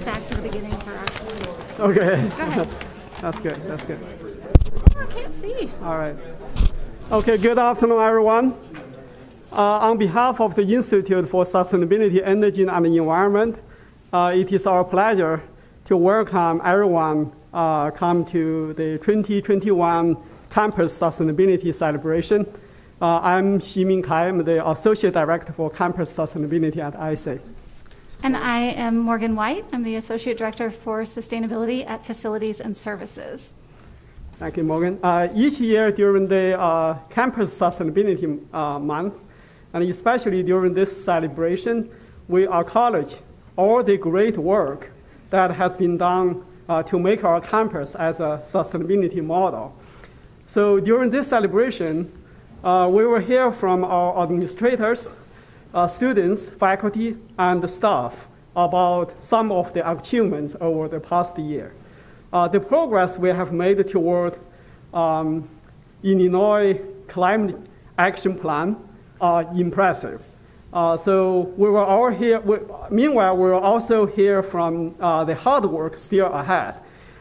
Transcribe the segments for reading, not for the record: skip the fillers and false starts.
back to the beginning for us. Okay. Go ahead. That's good. That's good. Oh, I can't see. All right. Okay, good afternoon, everyone. On behalf of the Institute for Sustainability, Energy, and the Environment, it is our pleasure to welcome everyone come to the 2021 Campus Sustainability Celebration. I'm Ximing Kai. I'm the Associate Director for Campus Sustainability at ISEE. And I am Morgan White. I'm the Associate Director for Sustainability at Facilities and Services. Thank you, Morgan. Each year during the Campus Sustainability Month, and especially during this celebration, we acknowledge all the great work that has been done to make our campus as a sustainability model. So during this celebration, we will hear from our administrators, students, faculty, and staff about some of the achievements over the past year. The progress we have made toward Illinois Climate Action Plan are impressive. So we will all hear. Meanwhile, we will also hear from the hard work still ahead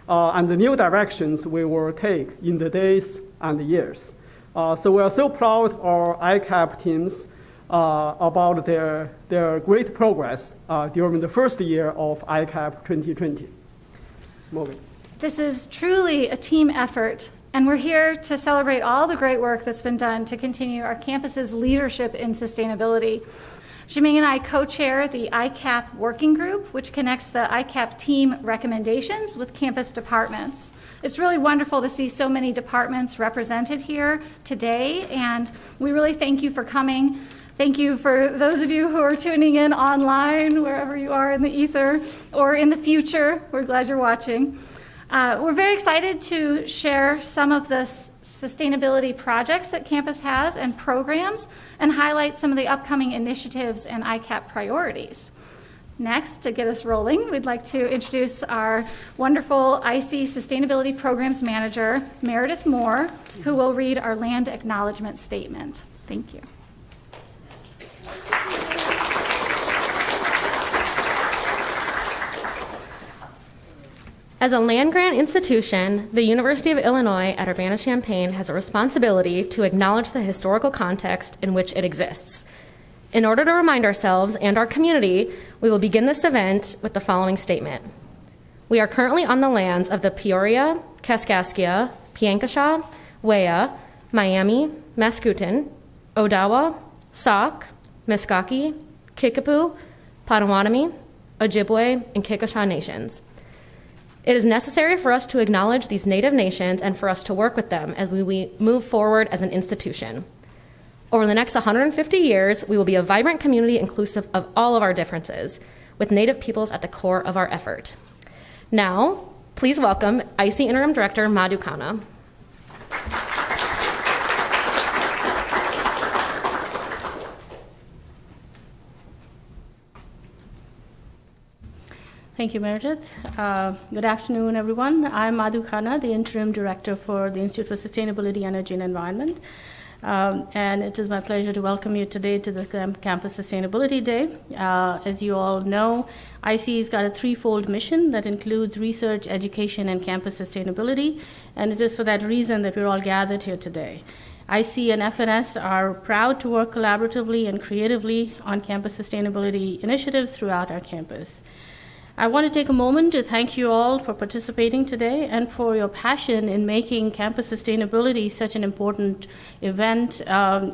and the new directions we will take in the days and years. So we are so proud of our ICAP teams about their great progress during the first year of ICAP 2020. Morgan. This is truly a team effort, and we're here to celebrate all the great work that's been done to continue our campus's leadership in sustainability. Ximing and I co-chair the ICAP working group, which connects the ICAP team recommendations with campus departments. It's really wonderful to see so many departments represented here today, and we really thank you for coming. Thank you for those of you who are tuning in online, wherever you are in the ether, or in the future. We're glad you're watching. We're very excited to share some of the sustainability projects that campus has and programs, and highlight some of the upcoming initiatives and ICAP priorities. Next, to get us rolling, we'd like to introduce our wonderful ISEE Sustainability Programs Manager, Meredith Moore, who will read our land acknowledgement statement. Thank you. As a land-grant institution, the University of Illinois at Urbana-Champaign has a responsibility to acknowledge the historical context in which it exists. In order to remind ourselves and our community, we will begin this event with the following statement. We are currently on the lands of the Peoria, Kaskaskia, Piankashaw, Wea, Miami, Mascoutin, Odawa, Sauk, Meskwaki, Kickapoo, Potawatomi, Ojibwe, and Chickasha nations. It is necessary for us to acknowledge these Native nations and for us to work with them as we move forward as an institution. Over the next 150 years, we will be a vibrant community inclusive of all of our differences, with Native peoples at the core of our effort. Now, please welcome ISEE Interim Director Madhu Khanna. Thank you, Meredith. Good afternoon, everyone. I'm Madhu Khanna, the Interim Director for the Institute for Sustainability, Energy, and Environment. And it is my pleasure to welcome you today to the Campus Sustainability Day. As you all know, ISEE has got a threefold mission that includes research, education, and campus sustainability. And it is for that reason that we're all gathered here today. ISEE and FNS are proud to work collaboratively and creatively on campus sustainability initiatives throughout our campus. I want to take a moment to thank you all for participating today and for your passion in making campus sustainability such an important event on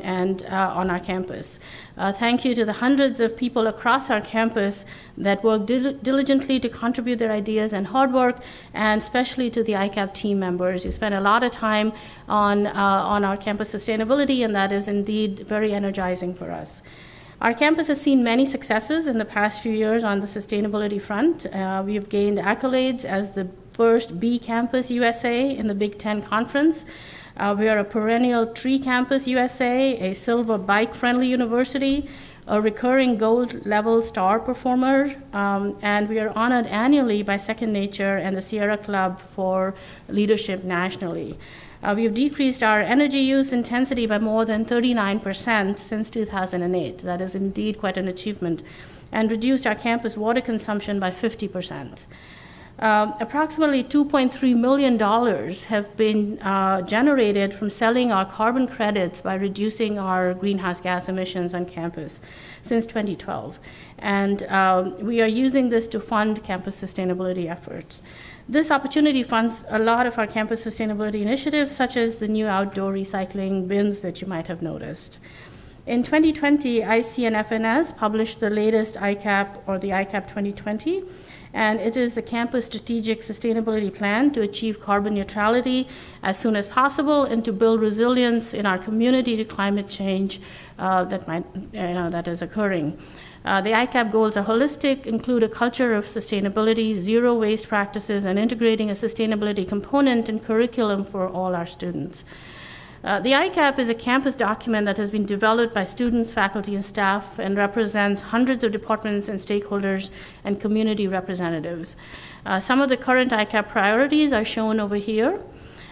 our campus. Thank you to the hundreds of people across our campus that work diligently to contribute their ideas and hard work, and especially to the ICAP team members. You spend a lot of time on our campus sustainability, and that is indeed very energizing for us. Our campus has seen many successes in the past few years on the sustainability front. We have gained accolades as the first B Campus USA in the Big Ten Conference. We are a perennial Tree Campus USA, a silver bike-friendly university, a recurring gold level star performer, and we are honored annually by Second Nature and the Sierra Club for leadership nationally. We have decreased our energy use intensity by more than 39% since 2008. That is indeed quite an achievement. and reduced our campus water consumption by 50%. Approximately $2.3 million have been generated from selling our carbon credits by reducing our greenhouse gas emissions on campus since 2012. And we are using this to fund campus sustainability efforts. This opportunity funds a lot of our campus sustainability initiatives, such as the new outdoor recycling bins that you might have noticed. In 2020, IC and FNS published the latest ICAP, or the ICAP 2020, and it is the campus strategic sustainability plan to achieve carbon neutrality as soon as possible and to build resilience in our community to climate change that is occurring. The ICAP goals are holistic, include a culture of sustainability, zero waste practices, and integrating a sustainability component in curriculum for all our students. The ICAP is a campus document that has been developed by students, faculty, and staff and represents hundreds of departments and stakeholders and community representatives. Some of the current ICAP priorities are shown over here.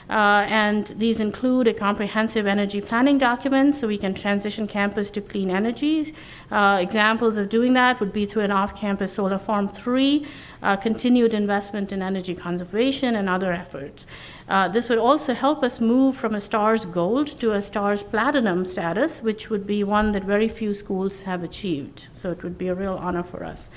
And these include a comprehensive energy planning document so we can transition campus to clean energies. Examples of doing that would be through an off-campus solar farm 3, continued investment in energy conservation, and other efforts. This would also help us move from a STARS Gold to a STARS Platinum status, which would be one that very few schools have achieved. So it would be a real honor for us.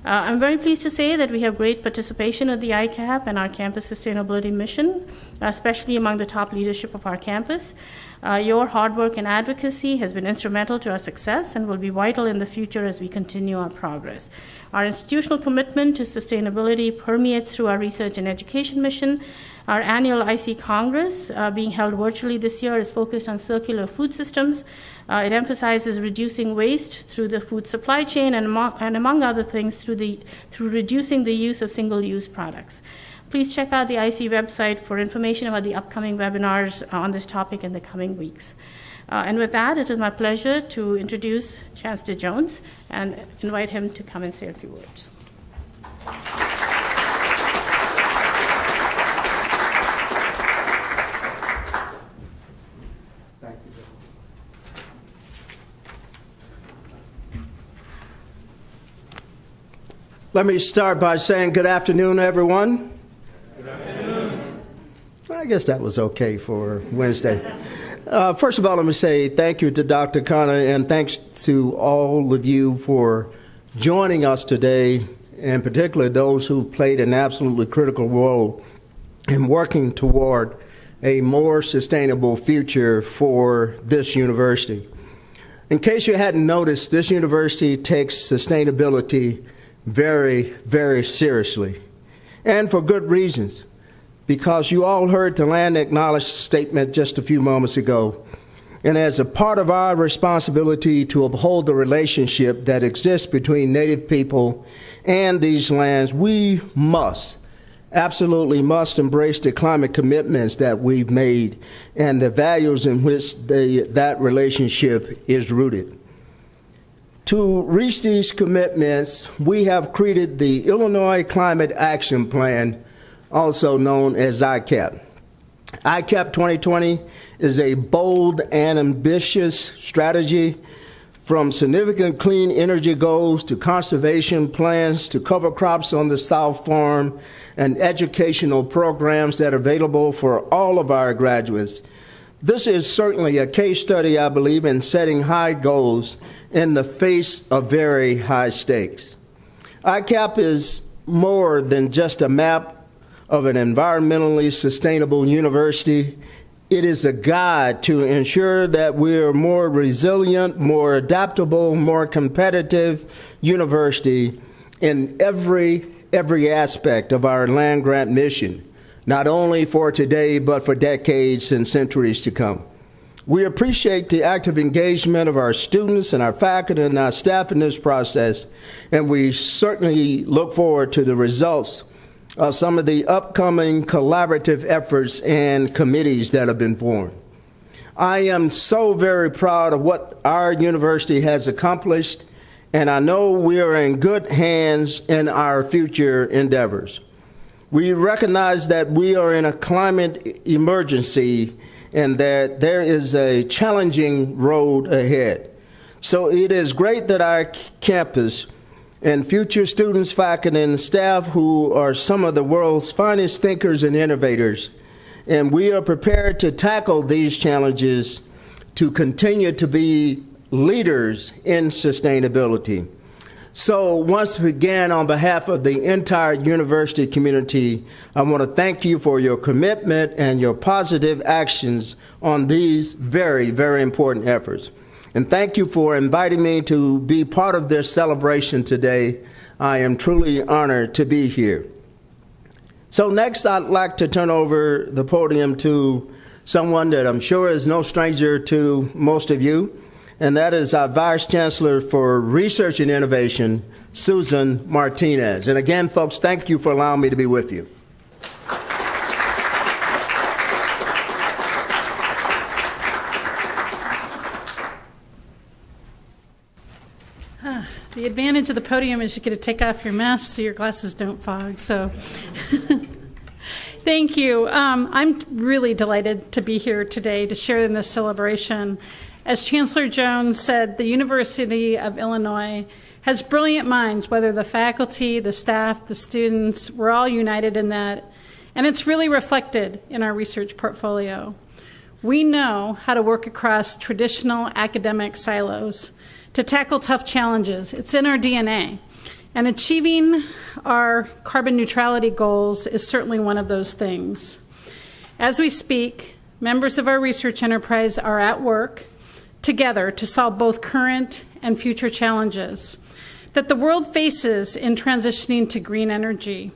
I'm very pleased to say that we have great participation at the ICAP and our campus sustainability mission, especially among the top leadership of our campus. Your hard work and advocacy has been instrumental to our success and will be vital in the future as we continue our progress. Our institutional commitment to sustainability permeates through our research and education mission. Our annual IC Congress, being held virtually this year, is focused on circular food systems. It emphasizes reducing waste through the food supply chain and among other things, through reducing the use of single-use products. Please check out the IC website for information about the upcoming webinars on this topic in the coming weeks. And with that, it is my pleasure to introduce Chancellor Jones and invite him to come and say a few words. Let me start by saying good afternoon, everyone. Good afternoon. I guess that was okay for Wednesday. First of all, let me say thank you to Dr. Khanna, and thanks to all of you for joining us today, and particularly those who played an absolutely critical role in working toward a more sustainable future for this university. In case you hadn't noticed, this university takes sustainability very, very seriously, and for good reasons, because you all heard the Land Acknowledged statement just a few moments ago. And as a part of our responsibility to uphold the relationship that exists between Native people and these lands, we absolutely must embrace the climate commitments that we've made and the values in which that relationship is rooted. To reach these commitments, we have created the Illinois Climate Action Plan, also known as ICAP. ICAP 2020 is a bold and ambitious strategy, from significant clean energy goals to conservation plans to cover crops on the South Farm and educational programs that are available for all of our graduates. This is certainly a case study, I believe, in setting high goals in the face of very high stakes. ICAP is more than just a map of an environmentally sustainable university. It is a guide to ensure that we're a more resilient, more adaptable, more competitive university in every aspect of our land-grant mission, not only for today, but for decades and centuries to come. We appreciate the active engagement of our students and our faculty and our staff in this process, and we certainly look forward to the results of some of the upcoming collaborative efforts and committees that have been formed. I am so very proud of what our university has accomplished, and I know we are in good hands in our future endeavors. We recognize that we are in a climate emergency and that there is a challenging road ahead. So it is great that our campus and future students, faculty, and staff who are some of the world's finest thinkers and innovators. And we are prepared to tackle these challenges to continue to be leaders in sustainability. So once again, on behalf of the entire university community, I want to thank you for your commitment and your positive actions on these very, very important efforts. And thank you for inviting me to be part of this celebration today. I am truly honored to be here. So next, I'd like to turn over the podium to someone that I'm sure is no stranger to most of you, and that is our Vice Chancellor for Research and Innovation, Susan Martinez. And again, folks, thank you for allowing me to be with you. The advantage of the podium is you get to take off your mask so your glasses don't fog. So thank you. I'm really delighted to be here today to share in this celebration. As Chancellor Jones said, the University of Illinois has brilliant minds, whether the faculty, the staff, the students, we're all united in that. And it's really reflected in our research portfolio. We know how to work across traditional academic silos to tackle tough challenges. It's in our DNA. And achieving our carbon neutrality goals is certainly one of those things. As we speak, members of our research enterprise are at work together to solve both current and future challenges that the world faces in transitioning to green energy,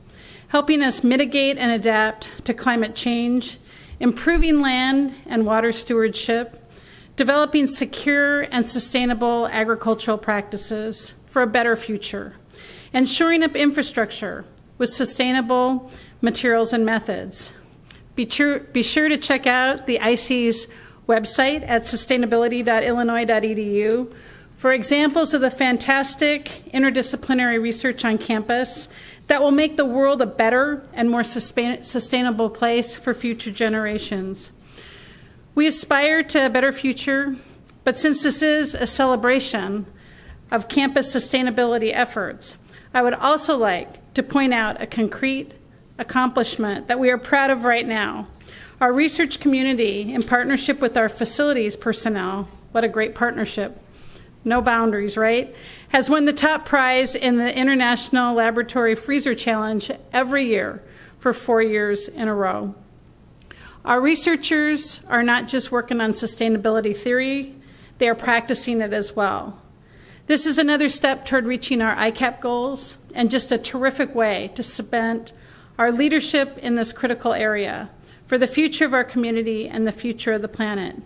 helping us mitigate and adapt to climate change, improving land and water stewardship, developing secure and sustainable agricultural practices for a better future, and shoring up infrastructure with sustainable materials and methods. Be sure to check out the ICE's website at sustainability.illinois.edu for examples of the fantastic interdisciplinary research on campus that will make the world a better and more sustainable place for future generations. We aspire to a better future, but since this is a celebration of campus sustainability efforts, I would also like to point out a concrete accomplishment that we are proud of right now. Our research community, in partnership with our facilities personnel, what a great partnership, no boundaries, right, has won the top prize in the International Laboratory Freezer Challenge every year for 4 years in a row. Our researchers are not just working on sustainability theory, they are practicing it as well. This is another step toward reaching our ICAP goals and just a terrific way to cement our leadership in this critical area for the future of our community and the future of the planet.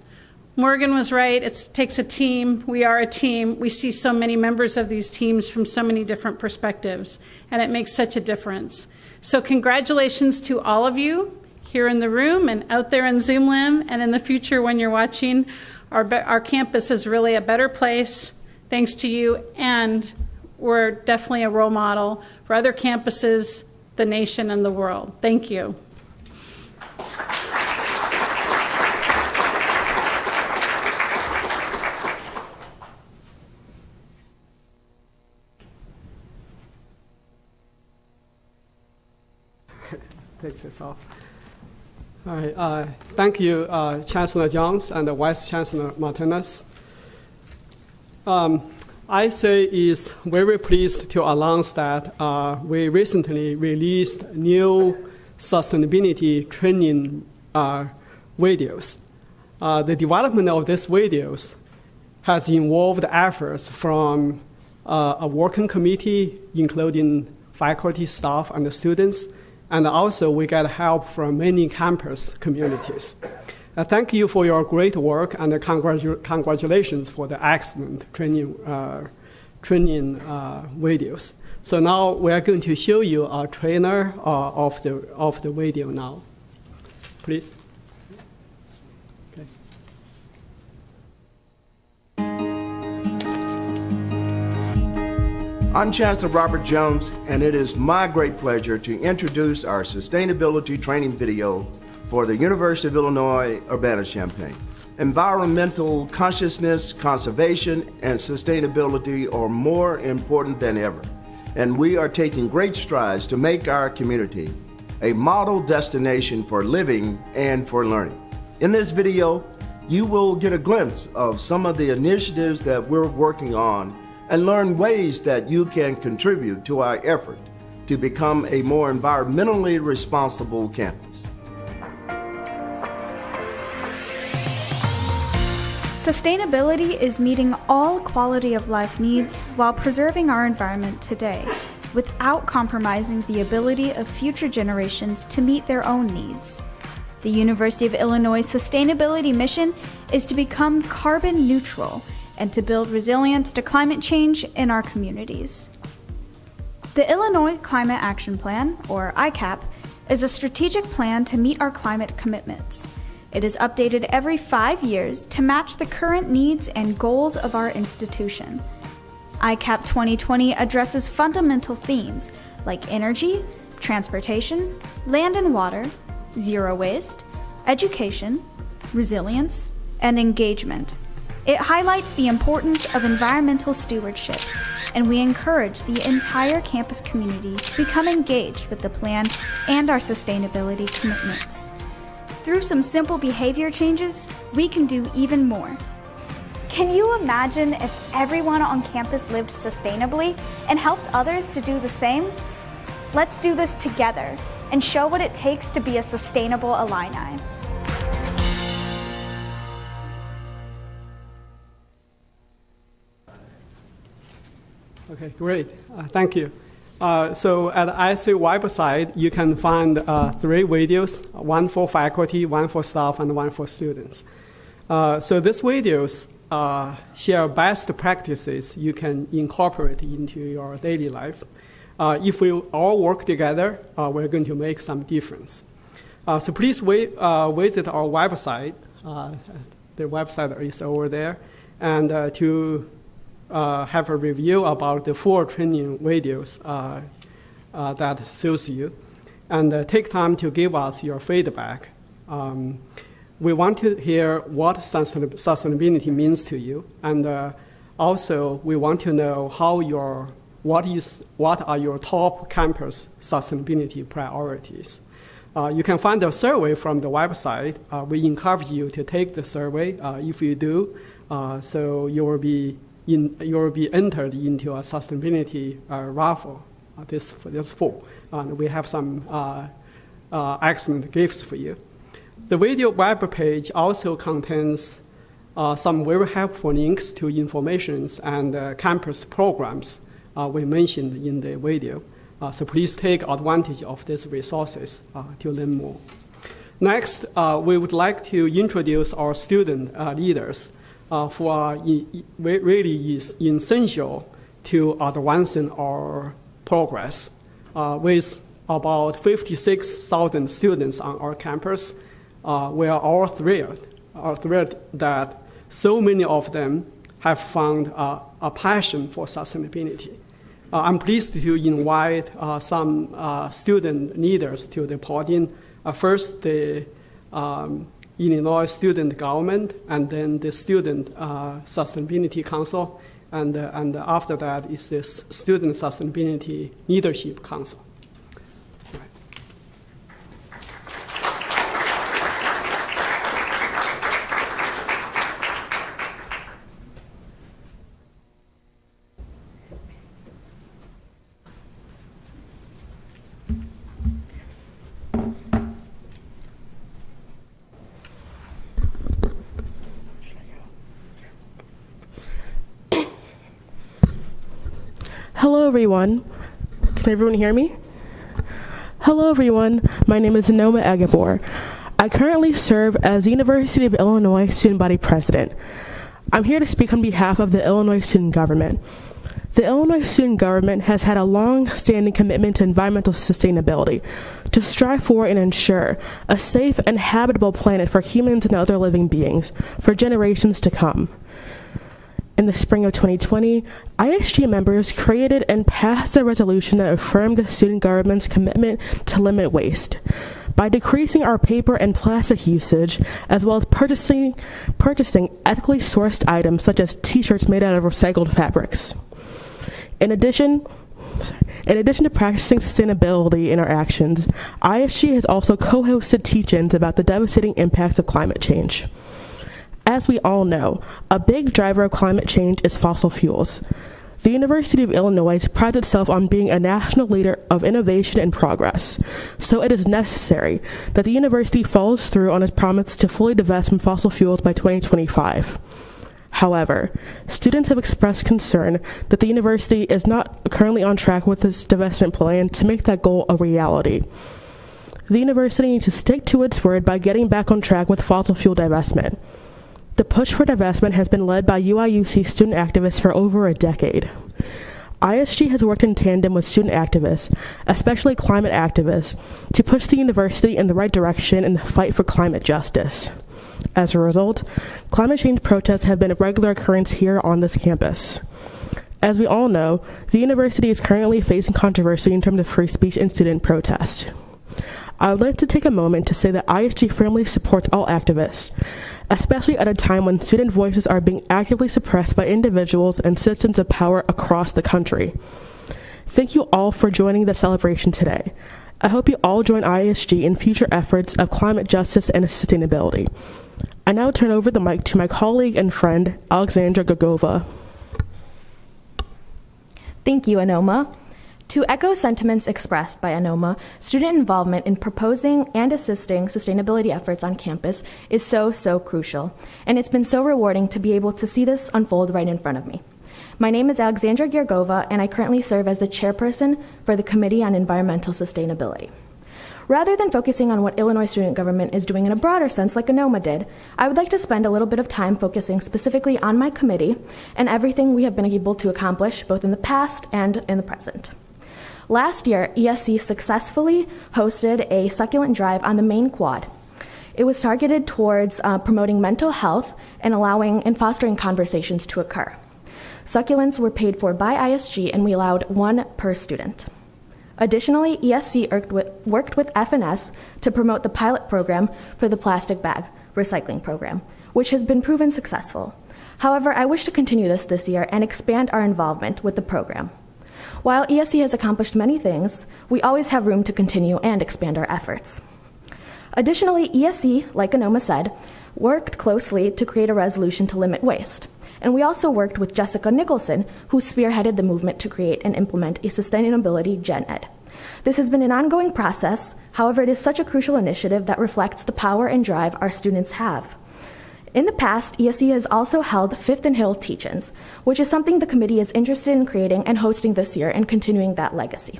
Morgan was right, it takes a team, we are a team. We see so many members of these teams from so many different perspectives, and it makes such a difference. So congratulations to all of you here in the room and out there in Zoomland, and in the future when you're watching. Our campus is really a better place thanks to you, and we're definitely a role model for other campuses, the nation, and the world. Thank you. Take this off. All right. Thank you, Chancellor Jones and Vice Chancellor Martinez. ICE is very pleased to announce that we recently released new sustainability training videos. The development of these videos has involved efforts from a working committee, including faculty, staff, and students, and also we get help from many campus communities. Thank you for your great work, and congratulations for the excellent training videos. So now we are going to show you a trailer of the video now. Please. Okay. I'm Chancellor Robert Jones, and it is my great pleasure to introduce our sustainability training video for the University of Illinois Urbana-Champaign. Environmental consciousness, conservation, and sustainability are more important than ever. and we are taking great strides to make our community a model destination for living and for learning. In this video, you will get a glimpse of some of the initiatives that we're working on and learn ways that you can contribute to our effort to become a more environmentally responsible campus. Sustainability is meeting all quality of life needs while preserving our environment today, without compromising the ability of future generations to meet their own needs. The University of Illinois sustainability mission is to become carbon neutral and to build resilience to climate change in our communities. The Illinois Climate Action Plan, or ICAP, is a strategic plan to meet our climate commitments. It is updated every 5 years to match the current needs and goals of our institution. ICAP 2020 addresses fundamental themes like energy, transportation, land and water, zero waste, education, resilience, and engagement. It highlights the importance of environmental stewardship, and we encourage the entire campus community to become engaged with the plan and our sustainability commitments. Through some simple behavior changes, we can do even more. Can you imagine if everyone on campus lived sustainably and helped others to do the same? Let's do this together and show what it takes to be a sustainable Illini. Okay, great. Thank you. So at the ISA website, you can find 3 videos, one for faculty, one for staff, and one for students. So these videos share best practices you can incorporate into your daily life. If we all work together, we're going to make some difference. So please visit our website. The website is over there. And to have a review about the 4 training videos that suits you. And take time to give us your feedback. We want to hear what sustainability means to you. And also, we want to know what are your top campus sustainability priorities. You can find a survey from the website. We encourage you to take the survey. If you do, so you will be entered into a sustainability raffle this fall. We have some excellent gifts for you. The video web page also contains some very helpful links to information and campus programs we mentioned in the video. So please take advantage of these resources to learn more. Next, we would like to introduce our student leaders who are really essential to advancing our progress. With about 56,000 students on our campus, we are all thrilled that so many of them have found a passion for sustainability. I'm pleased to invite some student leaders to the podium. First, the Illinois Student Government, and then the Student Sustainability Council, and after that is the Student Sustainability Leadership Council. Hello, everyone. Can everyone hear me? Hello, everyone. My name is Noma Agabor. I currently serve as the University of Illinois Student Body President. I'm here to speak on behalf of the Illinois Student Government. The Illinois Student Government has had a long-standing commitment to environmental sustainability, to strive for and ensure a safe and habitable planet for humans and other living beings for generations to come. In the spring of 2020, ISG members created and passed a resolution that affirmed the student government's commitment to limit waste by decreasing our paper and plastic usage, as well as purchasing ethically sourced items such as t-shirts made out of recycled fabrics. In addition, In addition to practicing sustainability in our actions, ISG has also co-hosted teach-ins about the devastating impacts of climate change. As we all know, a big driver of climate change is fossil fuels. The University of Illinois prides itself on being a national leader of innovation and progress, so it is necessary that the university follows through on its promise to fully divest from fossil fuels by 2025. However, students have expressed concern that the university is not currently on track with its divestment plan to make that goal a reality. The university needs to stick to its word by getting back on track with fossil fuel divestment. The push for divestment has been led by UIUC student activists for over a decade. ISG has worked in tandem with student activists, especially climate activists, to push the university in the right direction in the fight for climate justice. As a result, climate change protests have been a regular occurrence here on this campus. As we all know, the university is currently facing controversy in terms of free speech and student protest. I would like to take a moment to say that ISG firmly supports all activists, especially at a time when student voices are being actively suppressed by individuals and systems of power across the country. Thank you all for joining the celebration today. I hope you all join ISG in future efforts of climate justice and sustainability. I now turn over the mic to my colleague and friend, Alexandra Gergova. Thank you, Anoma. To echo sentiments expressed by Anoma, student involvement in proposing and assisting sustainability efforts on campus is so crucial, and it's been so rewarding to be able to see this unfold right in front of me. My name is Alexandra Gergova, and I currently serve as the chairperson for the Committee on Environmental Sustainability. Rather than focusing on what Illinois student government is doing in a broader sense like Anoma did, I would like to spend a little bit of time focusing specifically on my committee and everything we have been able to accomplish both in the past and in the present. Last year, ESC successfully hosted a succulent drive on the main quad. It was targeted towards promoting mental health and allowing and fostering conversations to occur. Succulents were paid for by ISG, and we allowed one per student. Additionally, ESC worked with FNS to promote the pilot program for the plastic bag recycling program, which has been proven successful. However, I wish to continue this year and expand our involvement with the program. While ESC has accomplished many things, we always have room to continue and expand our efforts. Additionally, ESC, like Anoma said, worked closely to create a resolution to limit waste. And we also worked with Jessica Nicholson, who spearheaded the movement to create and implement a sustainability gen ed. This has been an ongoing process, however, it is such a crucial initiative that reflects the power and drive our students have. In the past, ESC has also held Fifth and Hill teach-ins, which is something the committee is interested in creating and hosting this year and continuing that legacy.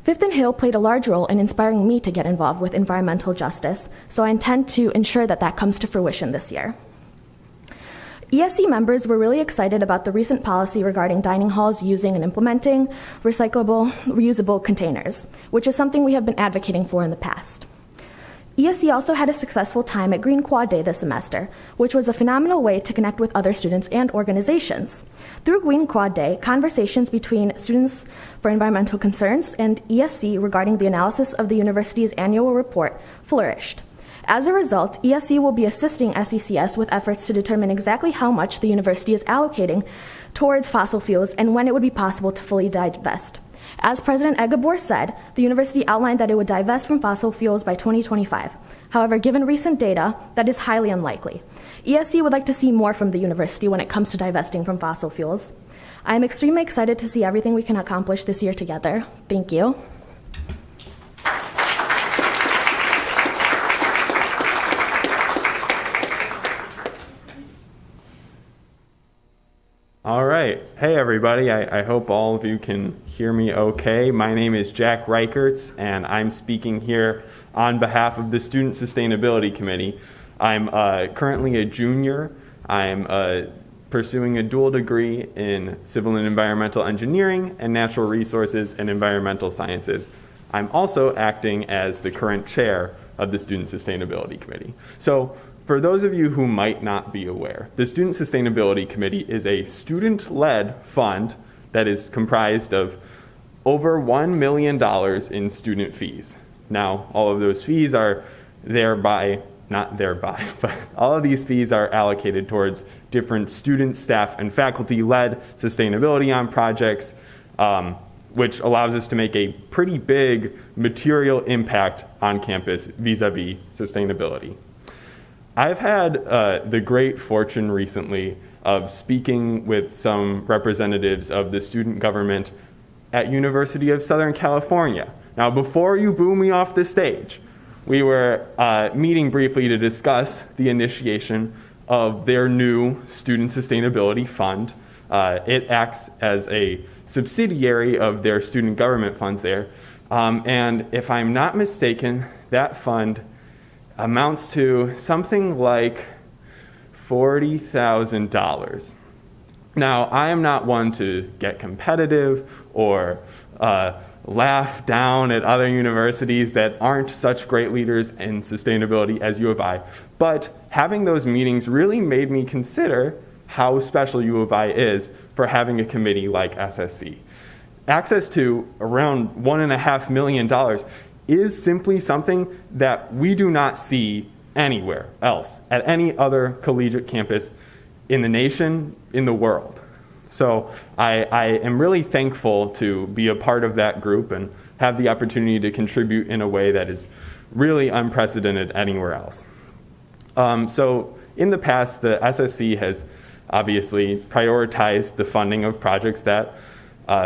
Fifth and Hill played a large role in inspiring me to get involved with environmental justice, so I intend to ensure that that comes to fruition this year. ESC members were really excited about the recent policy regarding dining halls using and implementing recyclable, reusable containers, which is something we have been advocating for in the past. ESC also had a successful time at Green Quad Day this semester, which was a phenomenal way to connect with other students and organizations. Through Green Quad Day, conversations between Students for Environmental Concerns and ESC regarding the analysis of the university's annual report flourished. As a result, ESC will be assisting SECS with efforts to determine exactly how much the university is allocating towards fossil fuels and when it would be possible to fully divest. As President Eggebor said, the university outlined that it would divest from fossil fuels by 2025. However, given recent data, that is highly unlikely. ESC would like to see more from the university when it comes to divesting from fossil fuels. I am extremely excited to see everything we can accomplish this year together. Thank you. All right. Hey, everybody. I hope all of you can hear me okay. My name is Jack Reichertz, and I'm speaking here on behalf of the Student Sustainability Committee. I'm currently a junior. I'm pursuing a dual degree in civil and environmental engineering and natural resources and environmental sciences. I'm also acting as the current chair of the Student Sustainability Committee. So, for those of you who might not be aware, the Student Sustainability Committee is a student-led fund that is comprised of over $1 million in student fees. Now, all of those fees are but all of these fees are allocated towards different student, staff, and faculty-led sustainability on projects, which allows us to make a pretty big material impact on campus vis-a-vis sustainability. I've had the great fortune recently of speaking with some representatives of the student government at University of Southern California. Now, before you boo me off the stage, we were meeting briefly to discuss the initiation of their new Student Sustainability Fund. It acts as a subsidiary of their student government funds there. And if I'm not mistaken, that fund amounts to something like $40,000. Now, I am not one to get competitive or laugh down at other universities that aren't such great leaders in sustainability as U of I, but having those meetings really made me consider how special U of I is for having a committee like SSC. Access to around $1.5 million is simply something that we do not see anywhere else at any other collegiate campus in the nation, in the world. So I am really thankful to be a part of that group and have the opportunity to contribute in a way that is really unprecedented anywhere else. So in the past, the SSC has obviously prioritized the funding of projects that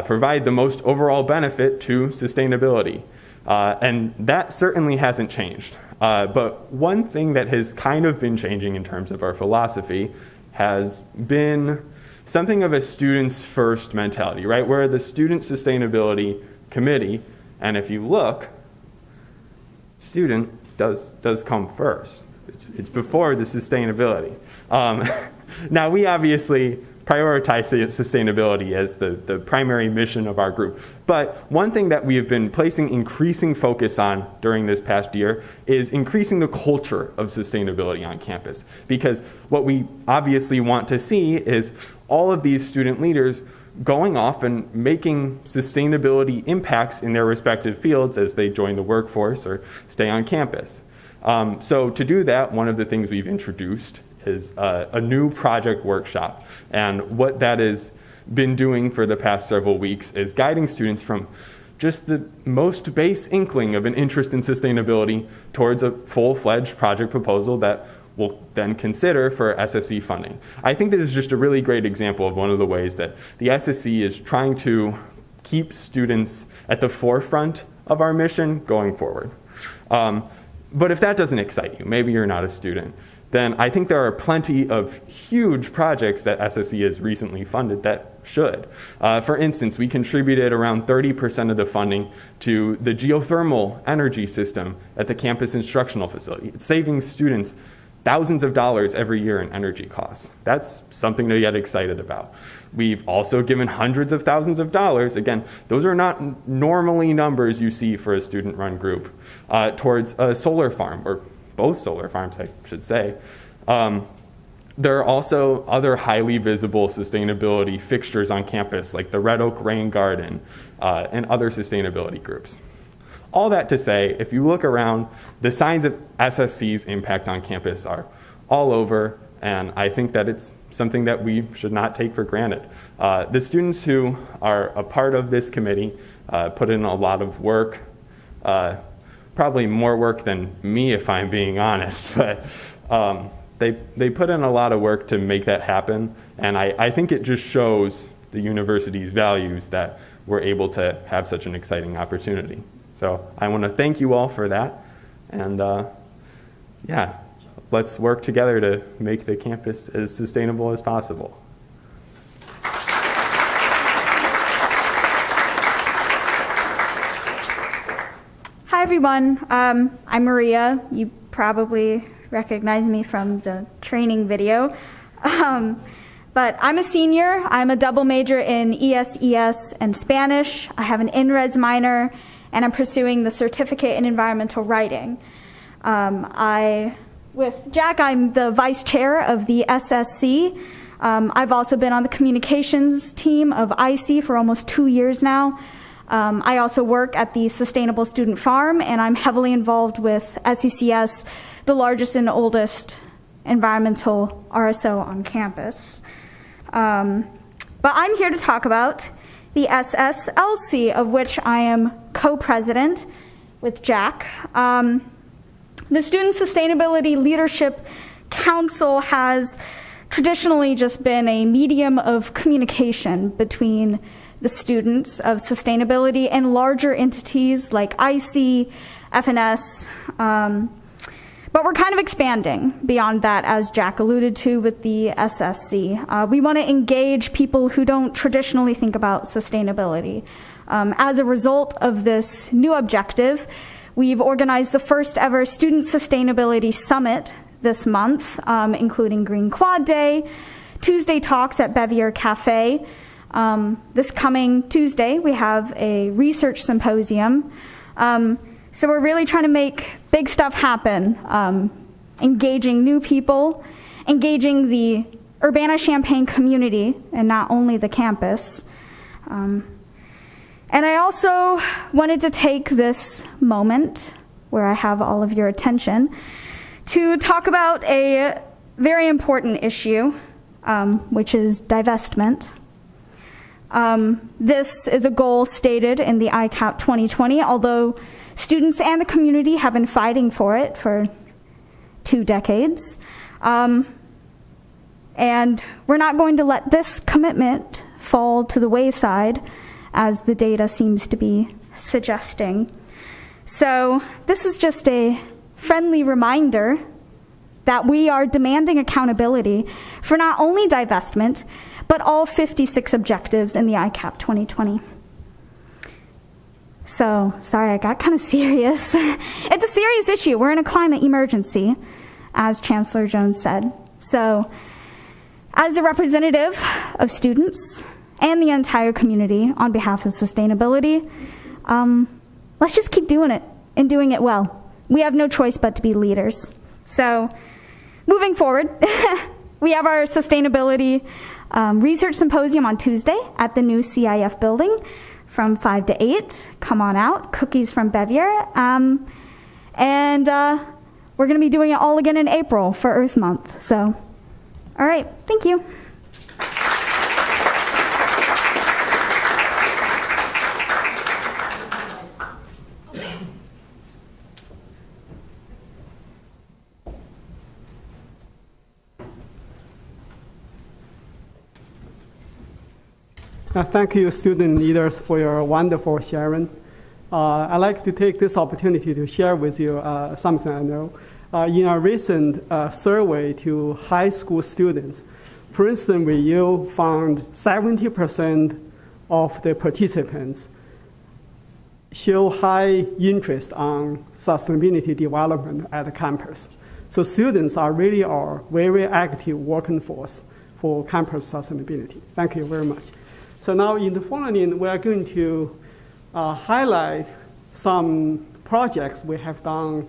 provide the most overall benefit to sustainability. And that certainly hasn't changed. But one thing that has kind of been changing in terms of our philosophy has been something of a students first mentality, right? Where the Student Sustainability Committee, and if you look, student does come first. It's before the sustainability. Now, we obviously prioritize sustainability as the primary mission of our group. But one thing that we have been placing increasing focus on during this past year is increasing the culture of sustainability on campus. Because what we obviously want to see is all of these student leaders going off and making sustainability impacts in their respective fields as they join the workforce or stay on campus. So to do that, one of the things we've introduced is a new project workshop. And what that has been doing for the past several weeks is guiding students from just the most base inkling of an interest in sustainability towards a full-fledged project proposal that we'll then consider for SSC funding. I think this is just a really great example of one of the ways that the SSC is trying to keep students at the forefront of our mission going forward. But if that doesn't excite you, maybe you're not a student, then I think there are plenty of huge projects that SSC has recently funded that should. For instance, we contributed around 30% of the funding to the geothermal energy system at the campus instructional facility. It's saving students thousands of dollars every year in energy costs. That's something to get excited about. We've also given hundreds of thousands of dollars, again, those are not normally numbers you see for a student-run group, towards a solar farm, or both solar farms, I should say. There are also other highly visible sustainability fixtures on campus, like the Red Oak Rain Garden and other sustainability groups. All that to say, if you look around, the signs of SSC's impact on campus are all over, and I think that it's something that we should not take for granted. The students who are a part of this committee put in a lot of work, probably more work than me if I'm being honest, but they put in a lot of work to make that happen, and I think it just shows the university's values that we're able to have such an exciting opportunity. So I want to thank you all for that, and yeah, let's work together to make the campus as sustainable as possible. Hi, everyone. I'm Maria. You probably recognize me from the training video. But I'm a senior. I'm a double major in ES and Spanish. I have an InRes minor, and I'm pursuing the certificate in environmental writing. With Jack, I'm the vice chair of the SSC. I've also been on the communications team of IC for almost 2 years now. I also work at the Sustainable Student Farm, and I'm heavily involved with SECS, the largest and oldest environmental RSO on campus. But I'm here to talk about the SSLC, of which I am co-president with Jack. The Student Sustainability Leadership Council has traditionally just been a medium of communication between the students of sustainability and larger entities like IC, FNS, but we're kind of expanding beyond that, as Jack alluded to with the SSC. We want to engage people who don't traditionally think about sustainability. As a result of this new objective, we've organized the first ever Student Sustainability Summit this month, including Green Quad Day, Tuesday talks at Bevier Cafe. This coming Tuesday, we have a research symposium. So we're really trying to make big stuff happen, engaging new people, engaging the Urbana-Champaign community, and not only the campus. And I also wanted to take this moment, where I have all of your attention, to talk about a very important issue, which is divestment. This is a goal stated in the ICAP 2020, although students and the community have been fighting for it for 2 decades. And we're not going to let this commitment fall to the wayside, as the data seems to be suggesting. So this is just a friendly reminder that we are demanding accountability for not only divestment, but all 56 objectives in the ICAP 2020. So, sorry, I got kind of serious. It's a serious issue. We're in a climate emergency, as Chancellor Jones said. So, as the representative of students and the entire community on behalf of sustainability, let's just keep doing it and doing it well. We have no choice but to be leaders. So, moving forward, we have our sustainability research symposium on Tuesday at the new CIF building from 5 to 8. Come on out. Cookies from Bevier. And we're going to be doing it all again in April for Earth Month. So, all right. Thank you. Thank you, student leaders, for your wonderful sharing. I'd like to take this opportunity to share with you something I know. In a recent survey to high school students, Princeton VU found 70% of the participants show high interest on sustainability development at the campus. So students are really our very active working force for campus sustainability. Thank you very much. So now in the following, we are going to highlight some projects we have done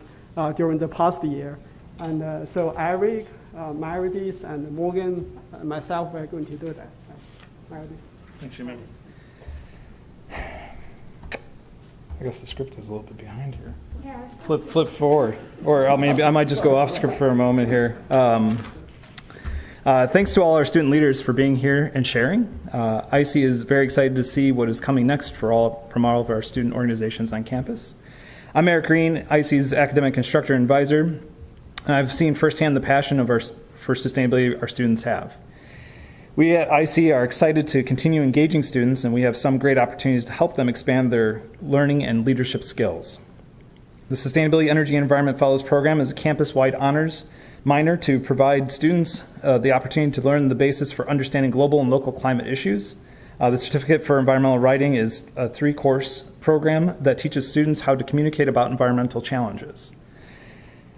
during the past year. And so Eric, Meredith, and Morgan, and myself, we are going to do that. Meredith. Thanks, Jimmy. I guess the script is a little bit behind here. Yeah. Flip forward. Or maybe I might just go off script for a moment here. Thanks to all our student leaders for being here and sharing. IC is very excited to see what is coming next from all of our student organizations on campus. I'm Eric Green, IC's academic instructor and advisor. I've seen firsthand the passion for sustainability our students have. We at IC are excited to continue engaging students, and we have some great opportunities to help them expand their learning and leadership skills. The Sustainability, Energy, and Environment Fellows Program is a campus-wide honors minor to provide students the opportunity to learn the basis for understanding global and local climate issues. The Certificate for Environmental Writing is a 3-course program that teaches students how to communicate about environmental challenges.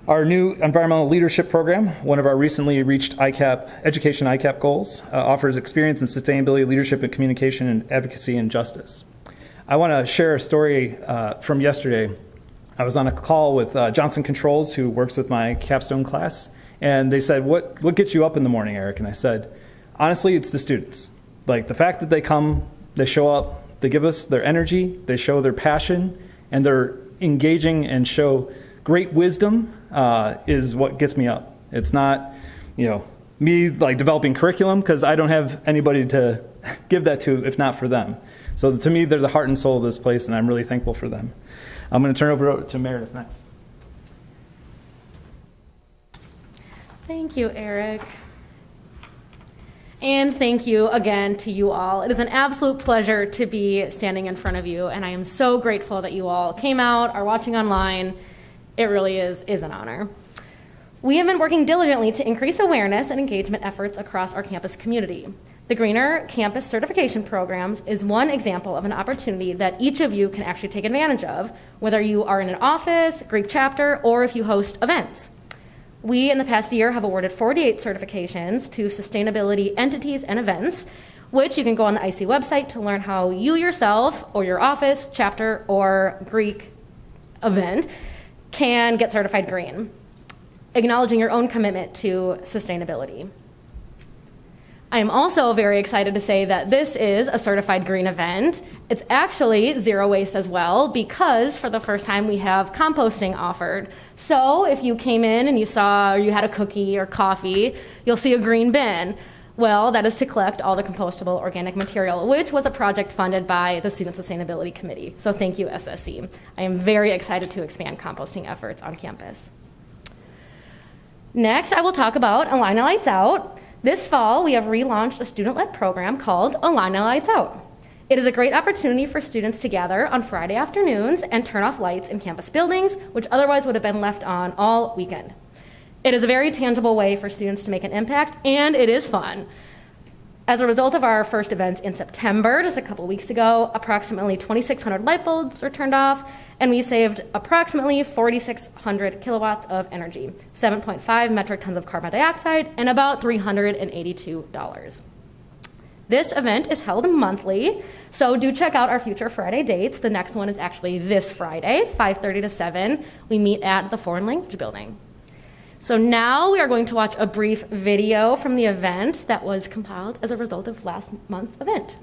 Our new Environmental Leadership Program, one of our recently reached education ICAP goals, offers experience in sustainability, leadership, and communication, and advocacy and justice. I want to share a story from yesterday. I was on a call with Johnson Controls, who works with my capstone class, and they said, what gets you up in the morning, Eric? And I said, honestly, it's the students. Like, the fact that they come, they show up, they give us their energy, they show their passion, and they're engaging and show great wisdom is what gets me up. It's not, me like developing curriculum, because I don't have anybody to give that to if not for them. So to me, they're the heart and soul of this place, and I'm really thankful for them. I'm going to turn over to Meredith next. Thank you, Eric. And thank you again to you all. It is an absolute pleasure to be standing in front of you, and I am so grateful that you all came out, are watching online. It really is an honor. We have been working diligently to increase awareness and engagement efforts across our campus community. The Greener Campus Certification Programs is one example of an opportunity that each of you can actually take advantage of, whether you are in an office, Greek chapter, or if you host events. We, in the past year, have awarded 48 certifications to sustainability entities and events, which you can go on the IC website to learn how you yourself or your office, chapter, or Greek event can get certified green, acknowledging your own commitment to sustainability. I am also very excited to say that this is a certified green event. It's actually zero waste as well, because for the first time we have composting offered. So if you came in and you saw or you had a cookie or coffee, you'll see a green bin. Well, that is to collect all the compostable organic material, which was a project funded by the Student Sustainability Committee. So thank you, SSC. I am very excited to expand composting efforts on campus. Next, I will talk about Illini Lights Out. This fall, we have relaunched a student-led program called Illini Lights Out. It is a great opportunity for students to gather on Friday afternoons and turn off lights in campus buildings, which otherwise would have been left on all weekend. It is a very tangible way for students to make an impact, and it is fun. As a result of our first event in September, just a couple weeks ago, approximately 2,600 light bulbs were turned off, and we saved approximately 4,600 kilowatts of energy, 7.5 metric tons of carbon dioxide, and about $382. This event is held monthly, so do check out our future Friday dates. The next one is actually this Friday, 5:30 to 7. We meet at the Foreign Language Building. So now we are going to watch a brief video from the event that was compiled as a result of last month's event.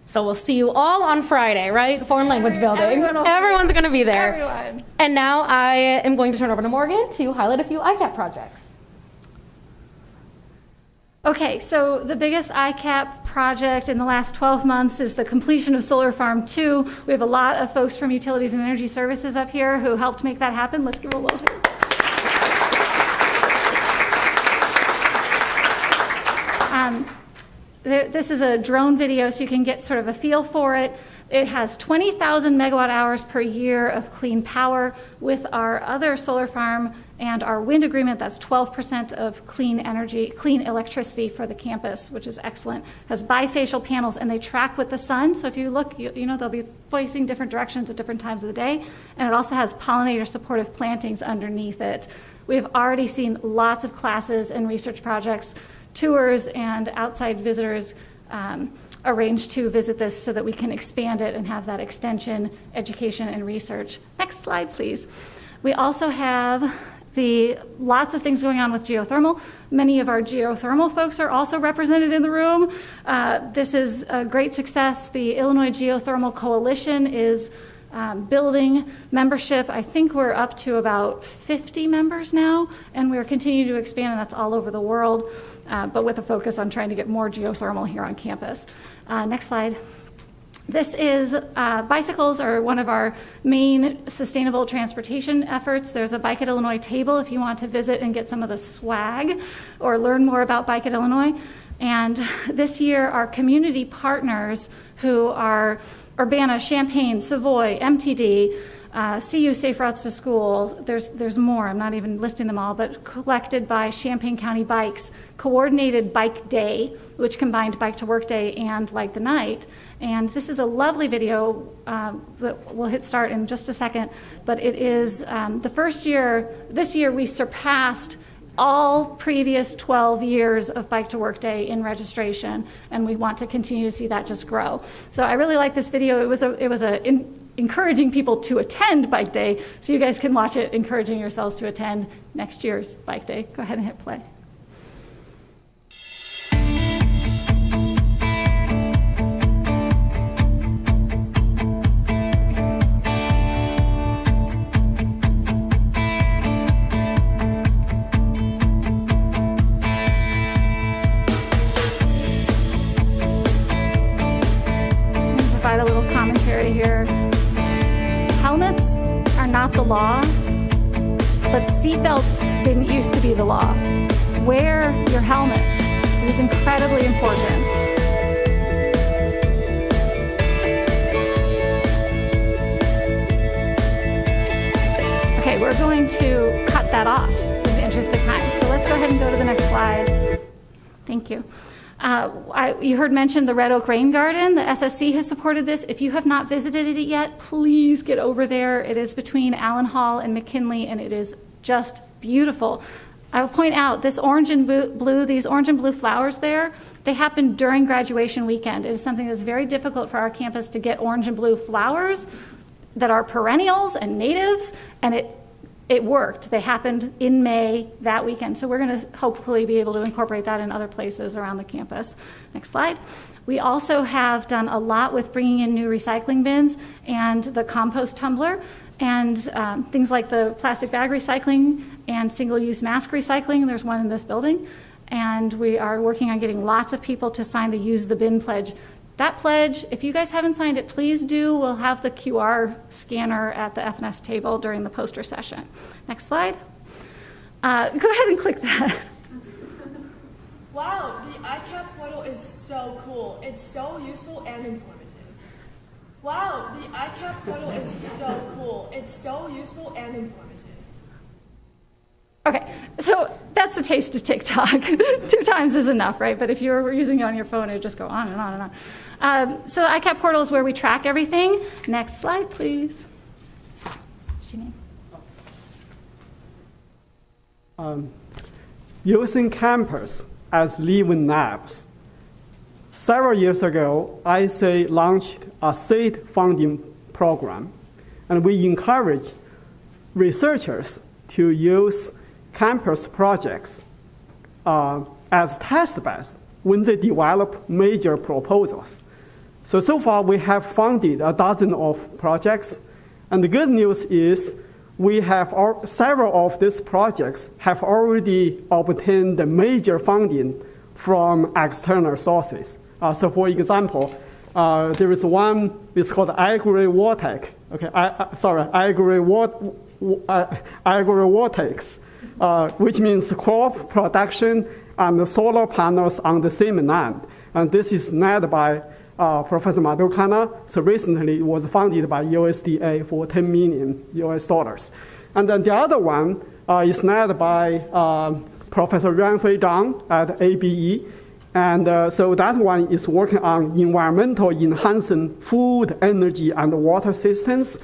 So we'll see you all on Friday, right? Foreign Language Building. Everyone's going to be there. Everyone. And now I am going to turn over to Morgan to highlight a few ICAP projects. Okay, so the biggest ICAP project in the last 12 months is the completion of Solar Farm 2. We have a lot of folks from Utilities and Energy Services up here who helped make that happen. Let's give a little hand. This is a drone video, so you can get sort of a feel for it. It has 20,000 megawatt hours per year of clean power. With our other solar farm and our wind agreement, that's 12% of clean energy, clean electricity for the campus, which is excellent. It has bifacial panels, and they track with the sun. So if you look, you know they'll be facing different directions at different times of the day. And it also has pollinator supportive plantings underneath it. We've already seen lots of classes and research projects, tours, and outside visitors arranged to visit this so that we can expand it and have that extension, education, and research. Next slide, please. We also have lots of things going on with geothermal. Many of our geothermal folks are also represented in the room. This is a great success. The Illinois Geothermal Coalition is building membership. I think we're up to about 50 members now, and we're continuing to expand, and that's all over the world, but with a focus on trying to get more geothermal here on campus. Next slide. This is, bicycles are one of our main sustainable transportation efforts. There's a Bike at Illinois table if you want to visit and get some of the swag or learn more about Bike at Illinois. And this year, our community partners who are Urbana, Champaign, Savoy, MTD, CU Safe Routes to School, there's more, I'm not even listing them all, but collected by Champaign County Bikes, coordinated Bike Day, which combined Bike to Work Day and Light the Night. And this is a lovely video that we'll hit start in just a second, but it is the first year, this year we surpassed all previous 12 years of Bike to Work Day in registration, and we want to continue to see that just grow. So I really like this video. It was encouraging people to attend Bike Day, so you guys can watch it, encouraging yourselves to attend next year's Bike Day. Go ahead and hit play. Provide a little commentary here. Helmets are not the law, but seatbelts didn't used to be the law. Wear your helmet. It is incredibly important. Okay, we're going to cut that off in the interest of time. So let's go ahead and go to the next slide. Thank you. You heard mentioned the Red Oak Rain Garden. The SSC has supported this. If you have not visited it yet, please get over there. It is between Allen Hall and McKinley, and it is just beautiful. I will point out this orange and blue, these orange and blue flowers there, they happen during graduation weekend. It is something that's very difficult for our campus to get orange and blue flowers that are perennials and natives, and it worked. They happened in May that weekend. So we're going to hopefully be able to incorporate that in other places around the campus. Next slide. We also have done a lot with bringing in new recycling bins and the compost tumbler and things like the plastic bag recycling and single-use mask recycling. There's one in this building. And we are working on getting lots of people to sign the Use the Bin pledge. That pledge, if you guys haven't signed it, please do. We'll have the QR scanner at the FNS table during the poster session. Next slide. Go ahead and click that. Wow, the ICAP portal is so cool. It's so useful and informative. Wow, the ICAP portal is so cool. It's so useful and informative. Okay, so that's a taste of TikTok. 2 times is enough, right? But if you were using it on your phone, it would just go on and on and on. So the ICAP portal is where we track everything. Next slide, please. What's your name? Using campus as living labs. Several years ago, ISA launched a seed funding program, and we encourage researchers to use campus projects as test beds when they develop major proposals. So far we have funded a dozen of projects, and the good news is we have several of these projects have already obtained the major funding from external sources. So for example, there is one, it's called agrivoltaic, agrivoltaics, which means crop production and solar panels on the same land. And this is led by Professor Madhu Khanna. So recently it was funded by USDA for $10 million. And then the other one is led by Professor Yuanfei Zhang at ABE. And so that one is working on environmental enhancing food, energy, and water systems.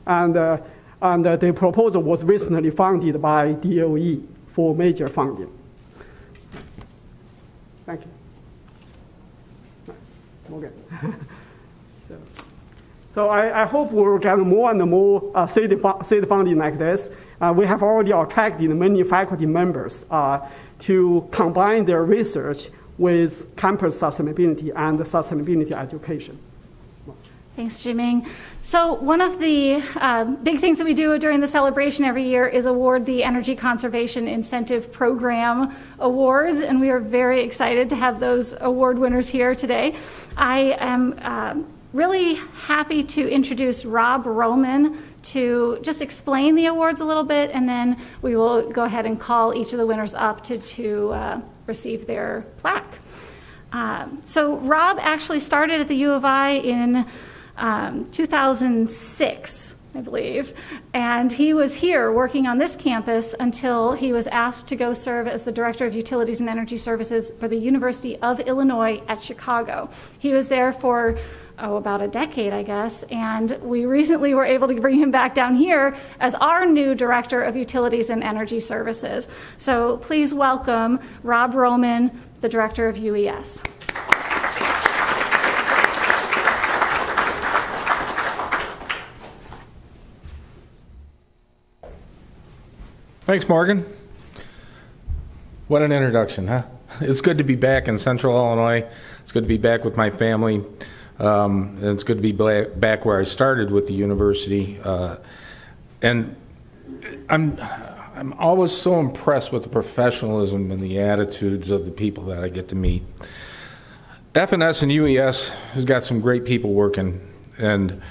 And the proposal was recently funded by DOE for major funding. Thank you. Morgan. So I hope we'll get more and more seed funding like this. We have already attracted many faculty members to combine their research with campus sustainability and sustainability education. Thanks, Jiming. So one of the big things that we do during the celebration every year is award the Energy Conservation Incentive Program Awards, and we are very excited to have those award winners here today. I am really happy to introduce Rob Roman to just explain the awards a little bit, and then we will go ahead and call each of the winners up to receive their plaque. So Rob actually started at the U of I in 2006, I believe, and he was here working on this campus until he was asked to go serve as the Director of Utilities and Energy Services for the University of Illinois at Chicago. He was there for about a decade, I guess, and we recently were able to bring him back down here as our new Director of Utilities and Energy Services. So please welcome Rob Roman, the Director of UES. Thanks, Morgan. What an introduction, huh? It's good to be back in Central Illinois. It's good to be back with my family. And it's good to be back where I started with the university. And I'm always so impressed with the professionalism and the attitudes of the people that I get to meet. FNS and UES has got some great people working, and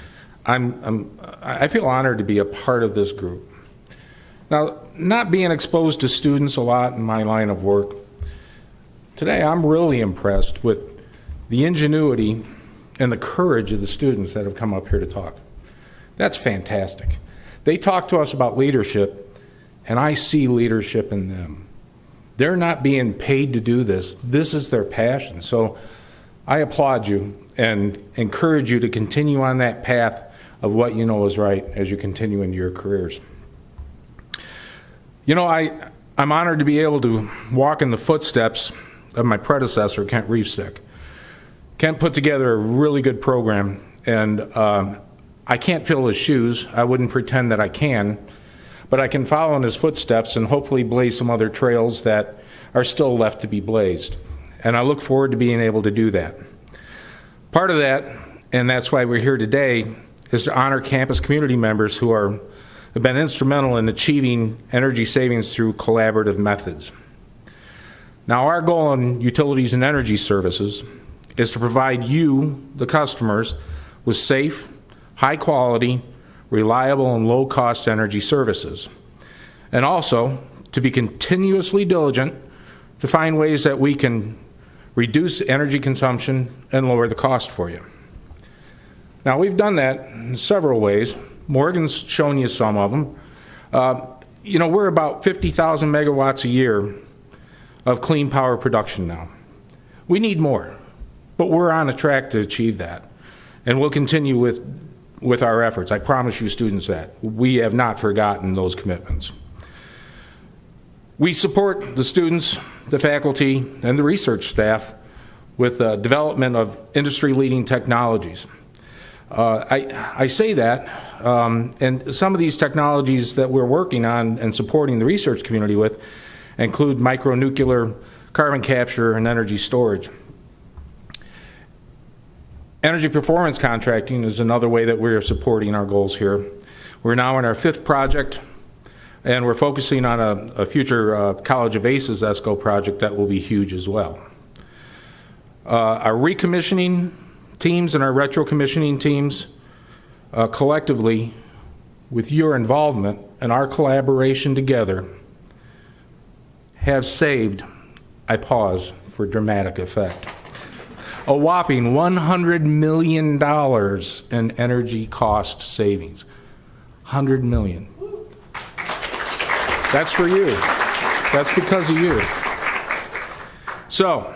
I feel honored to be a part of this group. Now, not being exposed to students a lot in my line of work, today I'm really impressed with the ingenuity and the courage of the students that have come up here to talk. That's fantastic. They talk to us about leadership, and I see leadership in them. They're not being paid to do this. This is their passion. So I applaud you and encourage you to continue on that path of what you know is right as you continue into your careers. You know, I'm honored to be able to walk in the footsteps of my predecessor, Kent Riefstick. Kent put together a really good program, and I can't fill his shoes. I wouldn't pretend that I can, but I can follow in his footsteps and hopefully blaze some other trails that are still left to be blazed. And I look forward to being able to do that. Part of that, and that's why we're here today, is to honor campus community members who have been instrumental in achieving energy savings through collaborative methods. Now, our goal in utilities and energy services is to provide you, the customers, with safe, high quality, reliable, and low cost energy services. And also to be continuously diligent to find ways that we can reduce energy consumption and lower the cost for you. Now, we've done that in several ways. Morgan's shown you some of them. You know, we're about 50,000 megawatts a year of clean power production now. We need more, but we're on a track to achieve that. And we'll continue with our efforts. I promise you students that. We have not forgotten those commitments. We support the students, the faculty, and the research staff with development of industry-leading technologies. I say that, and some of these technologies that we're working on and supporting the research community with include micronuclear, carbon capture, and energy storage. Energy performance contracting is another way that we're supporting our goals here. We're now in our 5th project, and we're focusing on a future College of ACES ESCO project that will be huge as well. Our recommissioning teams and our retro-commissioning teams, collectively, with your involvement and our collaboration together, have saved, I pause for dramatic effect, a whopping $100 million in energy cost savings. $100 million. That's for you. That's because of you. So,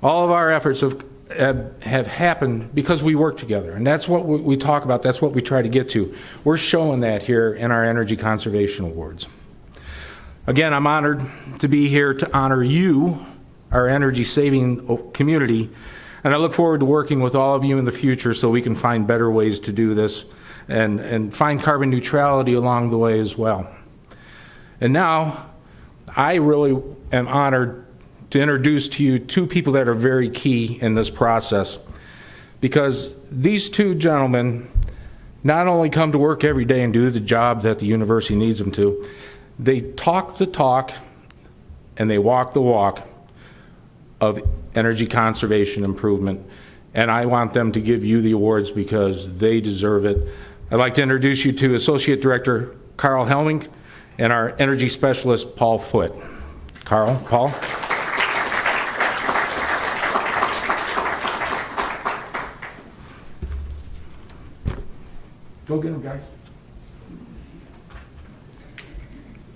all of our efforts have happened because we work together, and that's what we talk about. That's what we try to get to. We're showing that here in our Energy Conservation Awards. Again, I'm honored to be here to honor you, our energy saving community, And I look forward to working with all of you in the future so we can find better ways to do this and find carbon neutrality along the way as well. And now, I really am honored to introduce to you two people that are very key in this process, because these two gentlemen not only come to work every day and do the job that the university needs them to, they talk the talk and they walk the walk of energy conservation improvement. And I want them to give you the awards because they deserve it. I'd like to introduce you to Associate Director Carl Helming and our Energy Specialist Paul Foote. Carl, Paul. Go get them, guys.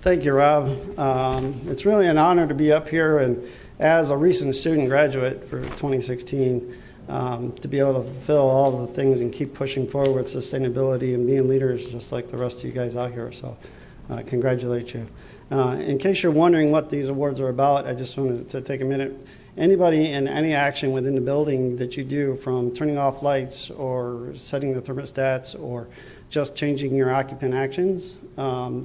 Thank you, Rob. It's really an honor to be up here, and as a recent student graduate for 2016, to be able to fulfill all the things and keep pushing forward with sustainability and being leaders just like the rest of you guys out here. So congratulate you. In case you're wondering what these awards are about, I just wanted to take a minute. Anybody in any action within the building that you do, from turning off lights or setting the thermostats or just changing your occupant actions,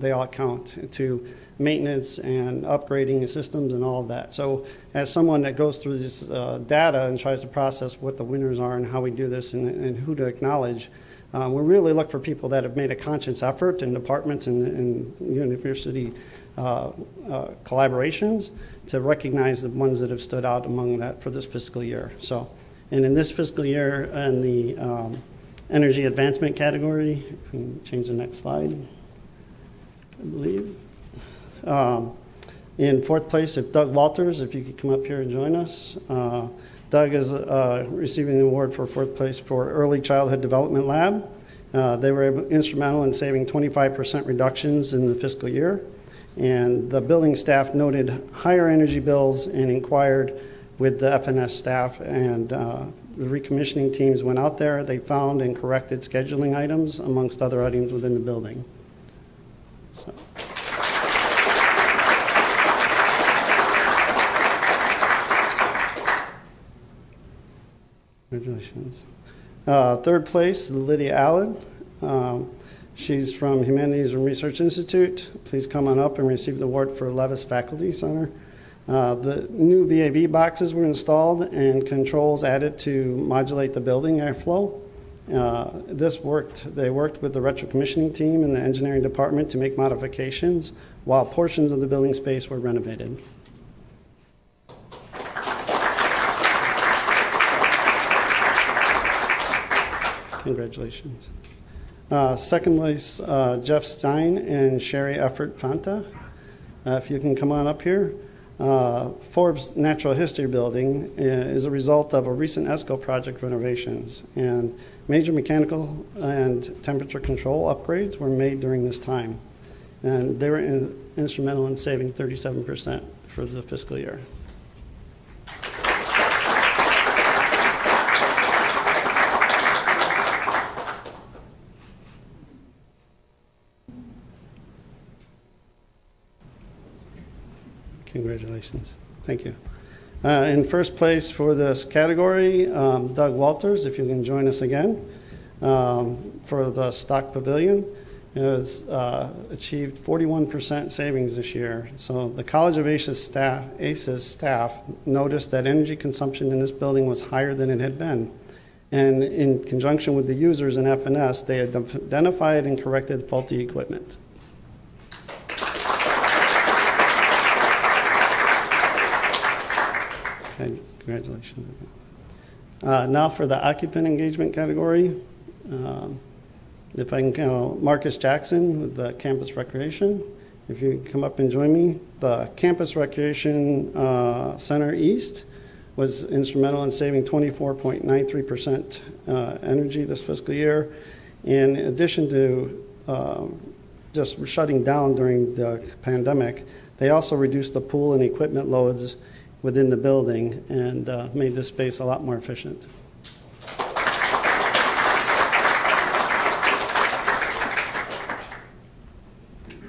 they all count to maintenance and upgrading the systems and all of that. So as someone that goes through this data and tries to process what the winners are and how we do this and who to acknowledge, we really look for people that have made a conscious effort in departments and university collaborations to recognize the ones that have stood out among that for this fiscal year. So, and in this fiscal year, in the energy advancement category, if we can change the next slide, I believe. In fourth place, if Doug Walters, if you could come up here and join us. Doug is receiving the award for fourth place for Early Childhood Development Lab. They were instrumental in saving 25% reductions in the fiscal year. And the building staff noted higher energy bills and inquired with the FNS staff, and the recommissioning teams went out there. They found and corrected scheduling items amongst other items within the building. So. Congratulations. Third place, Lydia Allen. She's from Humanities and Research Institute. Please come on up and receive the award for Levis Faculty Center. The new VAV boxes were installed and controls added to modulate the building airflow. They worked with the retrocommissioning team and the engineering department to make modifications while portions of the building space were renovated. Congratulations. Second place, Jeff Stein and Sherry Effort Fanta. If you can come on up here. Forbes Natural History Building is a result of a recent ESCO project renovations, and major mechanical and temperature control upgrades were made during this time. And they were instrumental in saving 37% for the fiscal year. Congratulations. Thank you. In first place for this category, Doug Walters, if you can join us again, for the Stock Pavilion. It was achieved 41% savings this year. So the College of ACES staff noticed that energy consumption in this building was higher than it had been. And in conjunction with the users in FNS, they identified and corrected faulty equipment. Okay, congratulations. Now for the occupant engagement category. If I can count Marcus Jackson with the Campus Recreation. If you can come up and join me. The Campus Recreation Center East was instrumental in saving 24.93% energy this fiscal year. In addition to just shutting down during the pandemic, they also reduced the pool and equipment loads within the building and made this space a lot more efficient.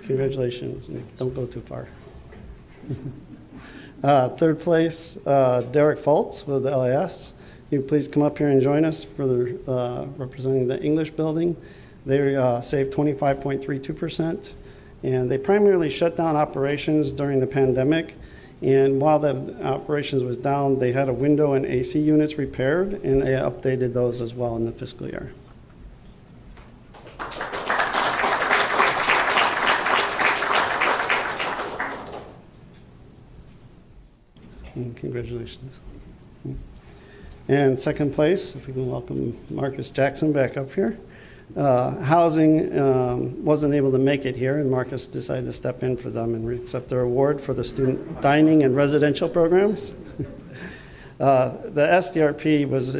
Congratulations. Don't go too far. Third place, Derek Fultz with LAS. you please come up here and join us for the representing the English building. They saved 25.32%, and they primarily shut down operations during the pandemic. And while the operations was down, they had a window and AC units repaired, and they updated those as well in the fiscal year. And congratulations. And second place, if we can welcome Marcus Jackson back up here. Housing wasn't able to make it here, and Marcus decided to step in for them and accept their award for the student dining and residential programs. The SDRP was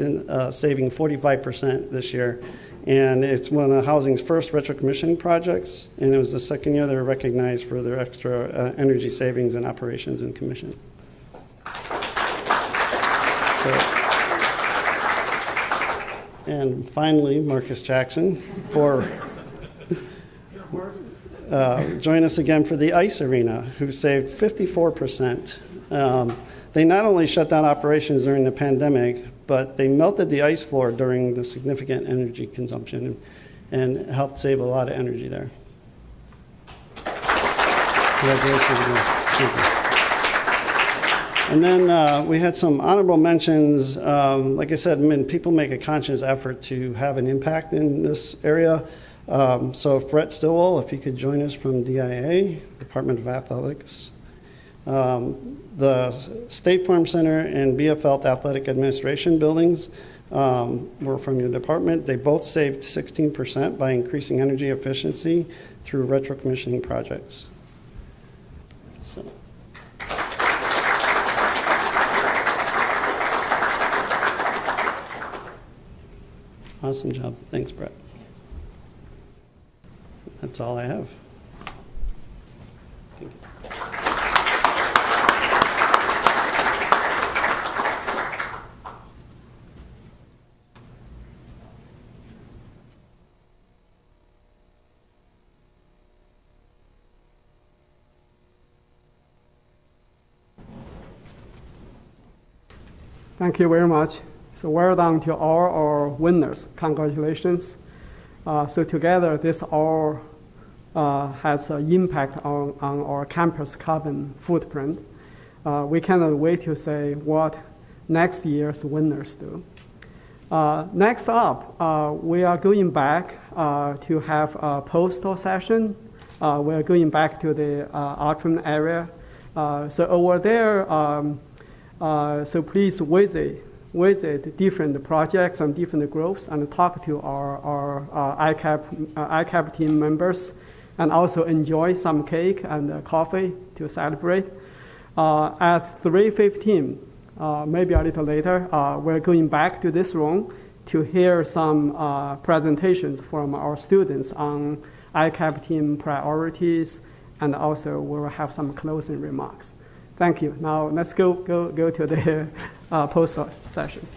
saving 45% this year, and it's one of the housing's first retro-commissioning projects, and it was the second year they were recognized for their extra energy savings and operations and commission. And finally, Marcus Jackson for join us again for the ice arena, who saved 54%. They not only shut down operations during the pandemic, but they melted the ice floor during the significant energy consumption and helped save a lot of energy there. Congratulations again. Thank you. And then we had some honorable mentions. Like I said, people make a conscious effort to have an impact in this area. So if Brett Stillwell, if he could join us from DIA, Department of Athletics. The State Farm Center and BFL Athletic Administration buildings were from your department. They both saved 16% by increasing energy efficiency through retro-commissioning projects. So. Awesome job. Thanks, Brett. That's all I have. Thank you. Thank you very much. So well done to all our winners. Congratulations. So together, this all has an impact on our campus carbon footprint. We cannot wait to say what next year's winners do. Next up, we are going back to have a postal session. We are going back to the atrium area. So over there, so please visit different projects and different groups and talk to our ICAP team members, and also enjoy some cake and coffee to celebrate. At 3:15, maybe a little later, we're going back to this room to hear some presentations from our students on ICAP team priorities, and also we'll have some closing remarks. Thank you. Now let's go to the postal session.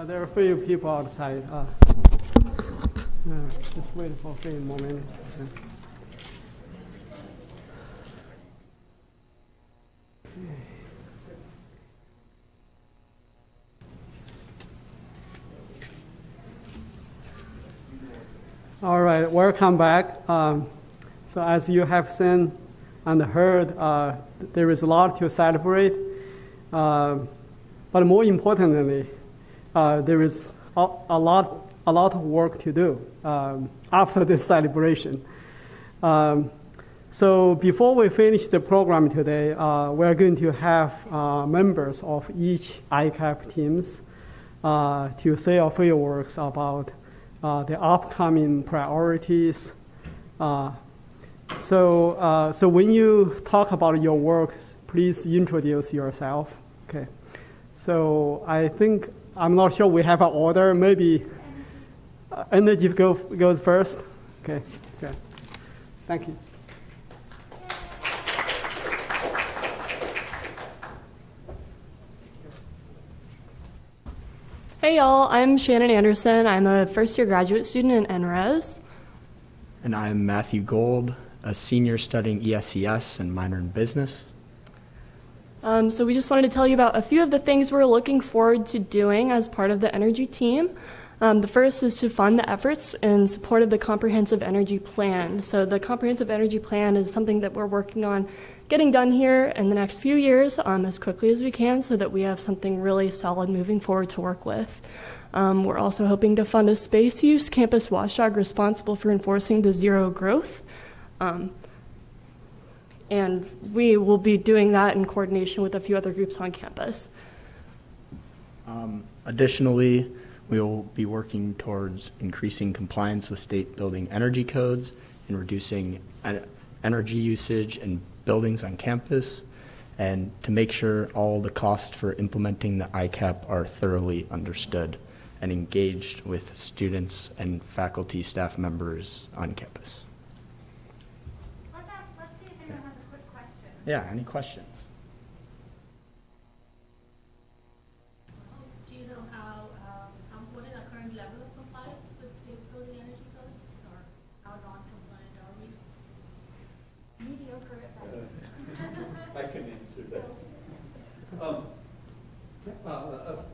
There are a few people outside. Just wait for a few more minutes. All right, welcome back. So as you have seen and heard, there is a lot to celebrate. But more importantly, there is a lot of work to do after this celebration. So before we finish the program today, we're going to have members of each ICAP teams to say a few words about the upcoming priorities. So when you talk about your work, please introduce yourself. Okay. So I'm not sure we have an order. Maybe Energy goes first. Okay. Thank you. Hey y'all, I'm Shannon Anderson. I'm a first-year graduate student in NRES. And I'm Matthew Gold, a senior studying ESCS and minor in business. So we just wanted to tell you about a few of the things we're looking forward to doing as part of the Energy team. The first is to fund the efforts in support of the Comprehensive Energy Plan. So the Comprehensive Energy Plan is something that we're working on getting done here in the next few years as quickly as we can so that we have something really solid moving forward to work with. We're also hoping to fund a space use campus watchdog responsible for enforcing the zero growth. And we will be doing that in coordination with a few other groups on campus. Additionally, we will be working towards increasing compliance with state building energy codes and reducing energy usage in buildings on campus, and to make sure all the costs for implementing the ICAP are thoroughly understood and engaged with students and faculty staff members on campus. Let's see if anyone has a quick question. Yeah, any questions? Do you know what is the current level of compliance with state building energy codes, or how non-compliant are we? Mediocre at best. I can answer that.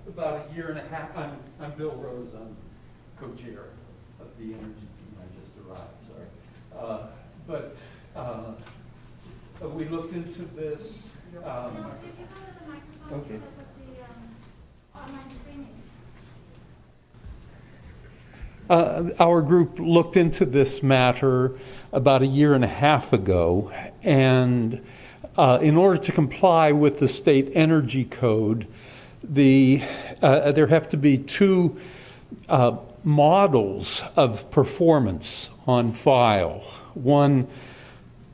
About a year and a half, I'm Bill Rose, I'm co-chair of the energy team. I just arrived, sorry. But we looked into this. If you go to the microphone Okay. because of the online streaming. Our group looked into this matter about a year and a half ago, and in order to comply with the state energy code, there have to be two models of performance on file. One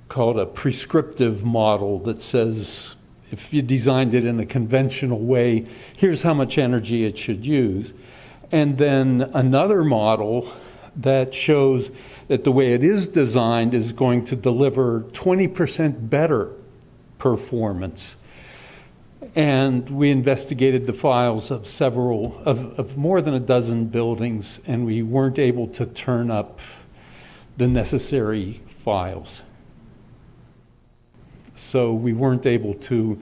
called a prescriptive model that says if you designed it in a conventional way, here's how much energy it should use. And then another model that shows that the way it is designed is going to deliver 20% better performance. And we investigated the files of more than a dozen buildings, and we weren't able to turn up the necessary files. So we weren't able to,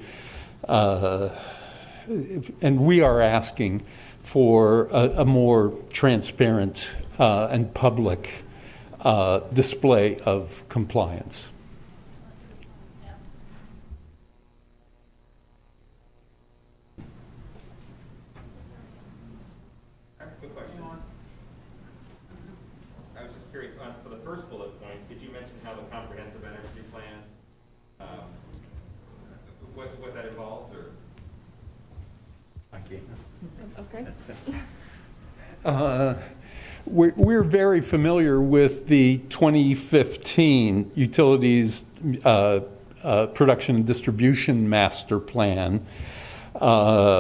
and we are asking for a more transparent and public display of compliance. Quick question. I was just curious, for the first bullet point, could you mention how the comprehensive energy plan, what that involves, or? I can't. Okay. We're very familiar with the 2015 Utilities Production and Distribution Master Plan,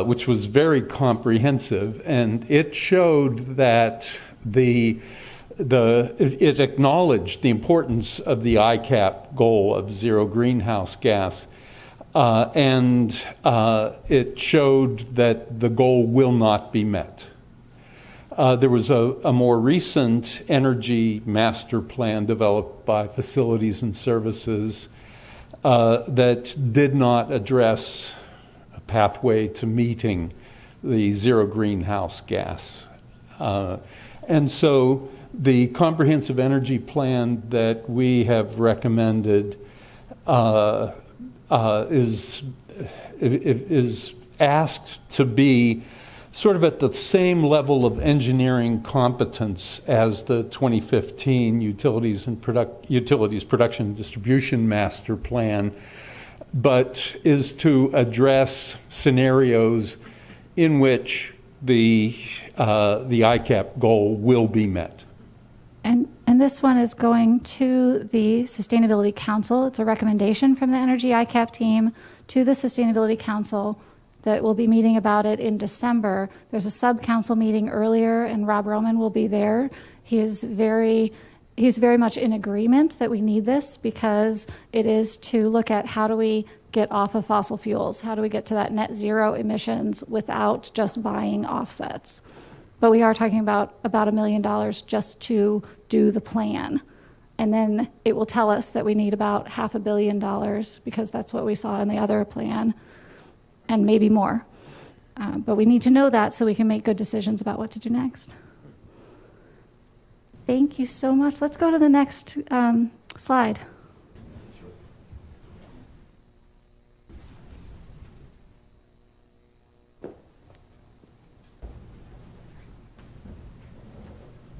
which was very comprehensive, and it showed that it acknowledged the importance of the ICAP goal of zero greenhouse gas, and it showed that the goal will not be met. There was a more recent energy master plan developed by Facilities and Services that did not address a pathway to meeting the zero greenhouse gas. And so the comprehensive energy plan that we have recommended is asked to be sort of at the same level of engineering competence as the 2015 Utilities Production and Distribution Master Plan, but is to address scenarios in which the ICAP goal will be met. And this one is going to the Sustainability Council. It's a recommendation from the Energy ICAP team to the Sustainability Council that will be meeting about it in December. There's a sub-council meeting earlier, and Rob Roman will be there. He's very much in agreement that we need this because it is to look at how do we get off of fossil fuels? How do we get to that net zero emissions without just buying offsets? But we are talking about $1 million just to do the plan. And then it will tell us that we need about $500 million because that's what we saw in the other plan, and maybe more. But we need to know that so we can make good decisions about what to do next. Thank you so much. Let's go to the next slide.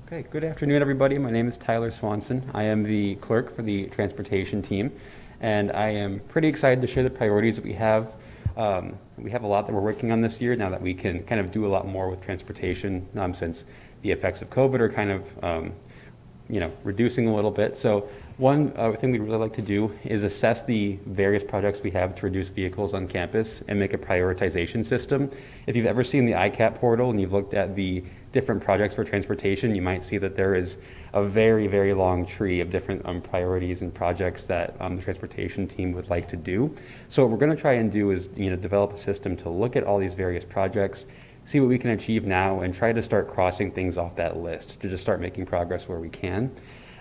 Okay, good afternoon, everybody. My name is Tyler Swanson. I am the clerk for the transportation team, and I am pretty excited to share the priorities that we have. We have a lot that we're working on this year now that we can kind of do a lot more with transportation since the effects of COVID are kind of reducing a little bit. So one thing we'd really like to do is assess the various projects we have to reduce vehicles on campus and make a prioritization system. If you've ever seen the ICAP portal and you've looked at the different projects for transportation, you might see that there is a very, very long tree of different priorities and projects that the transportation team would like to do. So what we're going to try and do is develop a system to look at all these various projects, see what we can achieve now, and try to start crossing things off that list to just start making progress where we can.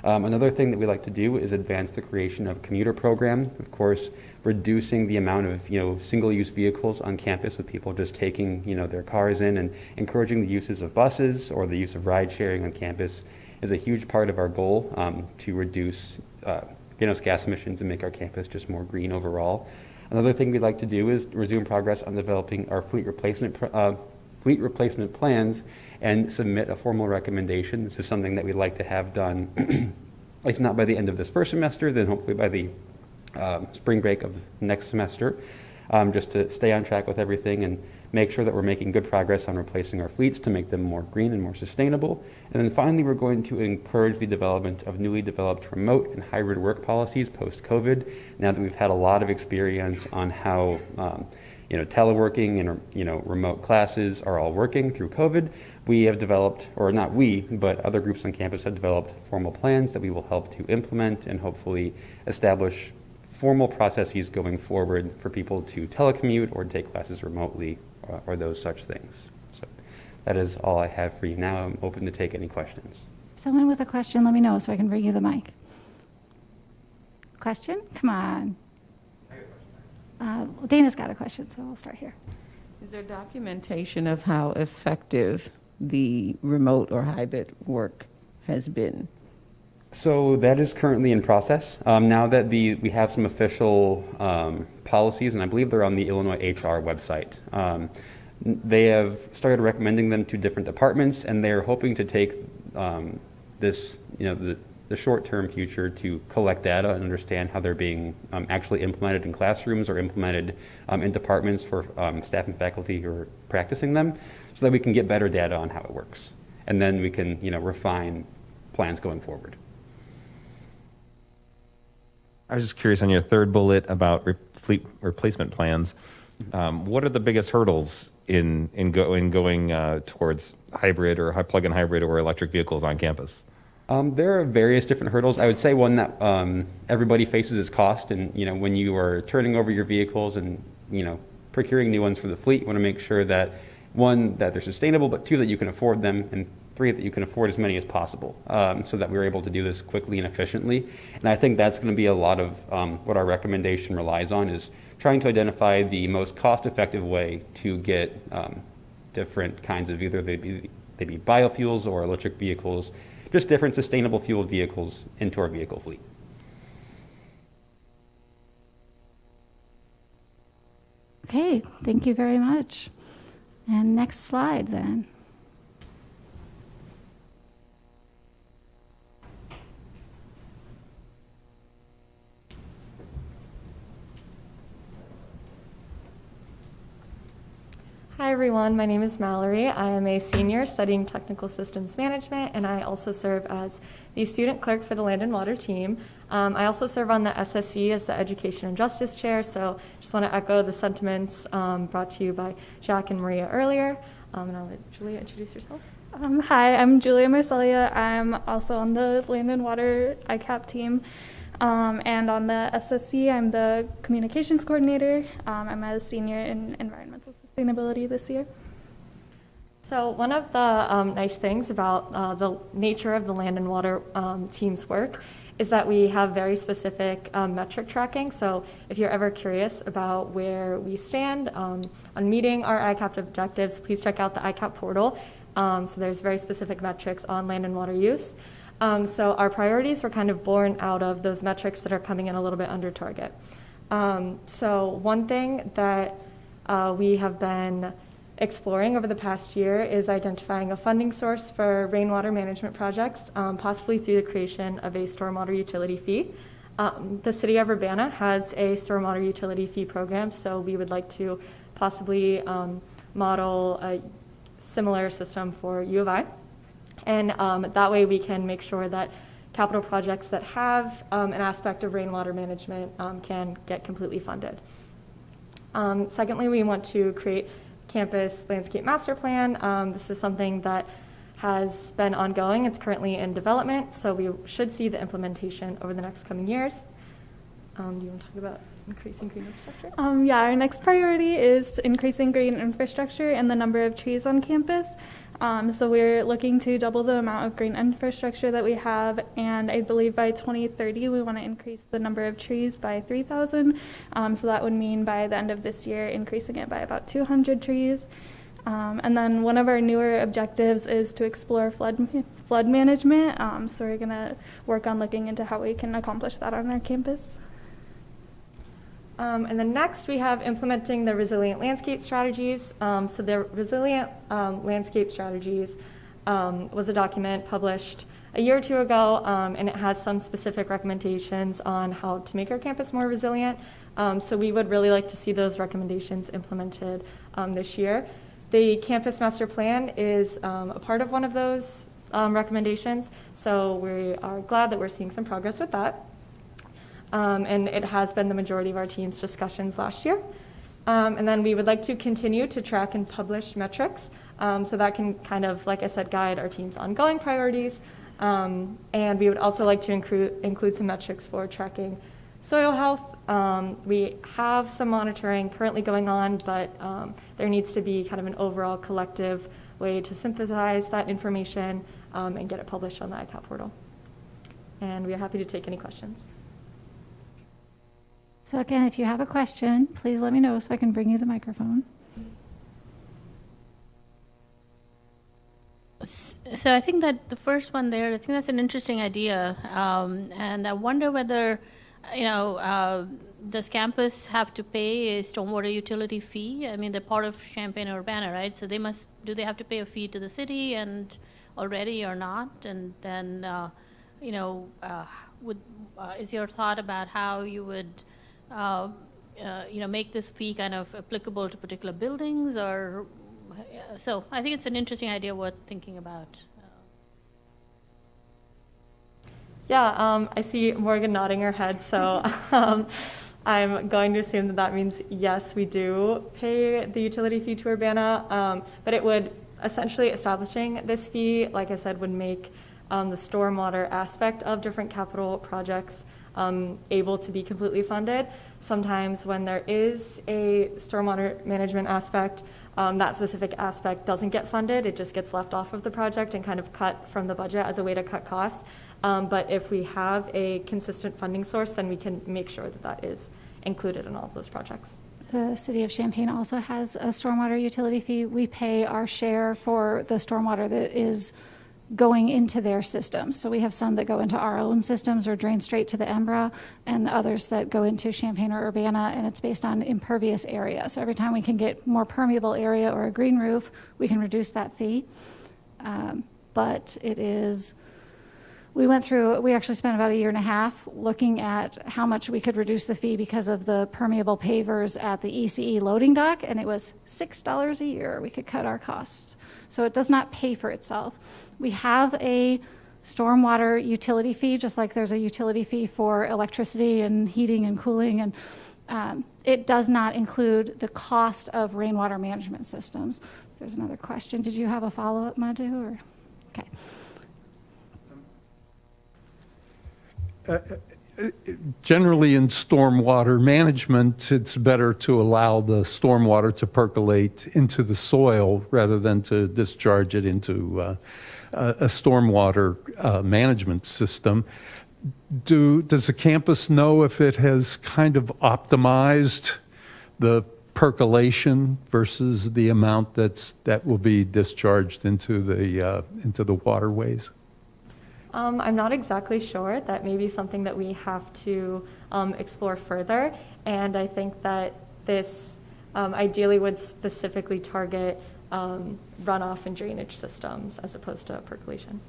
Another thing that we like to do is advance the creation of a commuter program. Of course, reducing the amount of single-use vehicles on campus with people just taking their cars in, and encouraging the uses of buses or the use of ride sharing on campus is a huge part of our goal to reduce greenhouse gas emissions and make our campus just more green overall. Another thing we'd like to do is resume progress on developing our fleet replacement plans and submit a formal recommendation. This is something that we'd like to have done, if not by the end of this first semester, then hopefully by the spring break of next semester, just to stay on track with everything and make sure that we're making good progress on replacing our fleets to make them more green and more sustainable. And then finally, we're going to encourage the development of newly developed remote and hybrid work policies post-COVID, now that we've had a lot of experience on how teleworking and remote classes are all working through COVID. We have developed, or not we, but other groups on campus have developed formal plans that we will help to implement and hopefully establish formal processes going forward for people to telecommute or take classes remotely or those such things. So that is all I have for you now. I'm open to take any questions. Someone with a question, let me know so I can bring you the mic. Question? Come on. Dana's got a question, so we'll start here. Is there documentation of how effective the remote or hybrid work has been? So that is currently in process. Now that we have some official policies, and I believe they're on the Illinois HR website. They have started recommending them to different departments, and they're hoping to take this, the short-term future to collect data and understand how they're being actually implemented in classrooms or implemented in departments for staff and faculty who are practicing them, so that we can get better data on how it works. And then we can, refine plans going forward. I was just curious on your third bullet about fleet replacement plans. What are the biggest hurdles in going towards hybrid or plug-in hybrid or electric vehicles on campus? There are various different hurdles. I would say one that everybody faces is cost. And when you are turning over your vehicles and procuring new ones for the fleet, you want to make sure that one, that they're sustainable, but two, that you can afford them, and three, that you can afford as many as possible, so that we're able to do this quickly and efficiently. And I think that's going to be a lot of what our recommendation relies on, is trying to identify the most cost-effective way to get different kinds of, either they be biofuels or electric vehicles, just different sustainable fueled vehicles into our vehicle fleet. Okay, thank you very much. And next slide then. Hi everyone, my name is Mallory. I am a senior studying technical systems management, and I also serve as the student clerk for the Land and Water team. I also serve on the SSC as the Education and Justice Chair, so just want to echo the sentiments brought to you by Jack and Maria earlier. And I'll let Julia introduce herself. Hi, I'm Julia Marcellia. I'm also on the Land and Water ICAP team. And on the SSC, I'm the communications coordinator. I'm a senior in environmental sustainability this year. So one of the nice things about the nature of the Land and Water team's work is that we have very specific metric tracking. So if you're ever curious about where we stand on meeting our ICAP objectives, please check out the ICAP portal. So there's very specific metrics on land and water use. So our priorities were kind of born out of those metrics that are coming in a little bit under target. So one thing that we have been exploring over the past year is identifying a funding source for rainwater management projects, possibly through the creation of a stormwater utility fee. The city of Urbana has a stormwater utility fee program, so we would like to possibly model a similar system for U of I. And that way we can make sure that capital projects that have an aspect of rainwater management can get completely funded. Secondly, we want to create campus landscape master plan. This is something that has been ongoing. It's currently in development, so we should see the implementation over the next coming years. Do you want to talk about increasing green infrastructure? Yeah, our next priority is increasing green infrastructure and the number of trees on campus. So we're looking to double the amount of green infrastructure that we have, and I believe by 2030 we want to increase the number of trees by 3,000. So that would mean by the end of this year increasing it by about 200 trees. And then one of our newer objectives is to explore flood management. So we're going to work on looking into how we can accomplish that on our campus. And then next we have implementing the resilient landscape strategies. So the resilient landscape strategies was a document published a year or two ago, and it has some specific recommendations on how to make our campus more resilient. So we would really like to see those recommendations implemented this year. The campus master plan is a part of one of those recommendations, so we are glad that we're seeing some progress with that. And it has been the majority of our team's discussions last year. And then we would like to continue to track and publish metrics, so that can kind of, like I said, guide our team's ongoing priorities. And we would also like to include some metrics for tracking soil health. We have some monitoring currently going on, but there needs to be kind of an overall collective way to synthesize that information and get it published on the ICAP portal. And we are happy to take any questions. So again, if you have a question, please let me know so I can bring you the microphone. So I think that the first one there, I think that's an interesting idea. And I wonder whether, does campus have to pay a stormwater utility fee? I mean, they're part of Champaign-Urbana, right? So do they have to pay a fee to the city and already or not? And then, is your thought about how you would make this fee kind of applicable to particular buildings, or so I think it's an interesting idea worth thinking about. Yeah, I see Morgan nodding her head, so I'm going to assume that means yes, we do pay the utility fee to Urbana, but it would essentially, establishing this fee, like I said, would make the stormwater aspect of different capital projects able to be completely funded. Sometimes when there is a stormwater management aspect, that specific aspect doesn't get funded. It just gets left off of the project and kind of cut from the budget as a way to cut costs. But if we have a consistent funding source, then we can make sure that that is included in all of those projects. The City of Champaign also has a stormwater utility fee. We pay our share for the stormwater that is going into their systems. So we have some that go into our own systems or drain straight to the Embra, and others that go into Champaign or Urbana, and it's based on impervious area. So every time we can get more permeable area or a green roof, we can reduce that fee. But it is, we actually spent about 1.5 years looking at how much we could reduce the fee because of the permeable pavers at the ECE loading dock, and it was $6 a year we could cut our costs. So it does not pay for itself. We have a stormwater utility fee, just like there's a utility fee for electricity and heating and cooling, and it does not include the cost of rainwater management systems. There's another question. Did you have a follow-up, Madhu? Or? Okay. Generally in stormwater management, it's better to allow the stormwater to percolate into the soil rather than to discharge it into a stormwater management system. Does the campus know if it has kind of optimized the percolation versus the amount that will be discharged into the waterways? I'm not exactly sure. That may be something that we have to explore further. And I think that this ideally would specifically target runoff and drainage systems as opposed to percolation.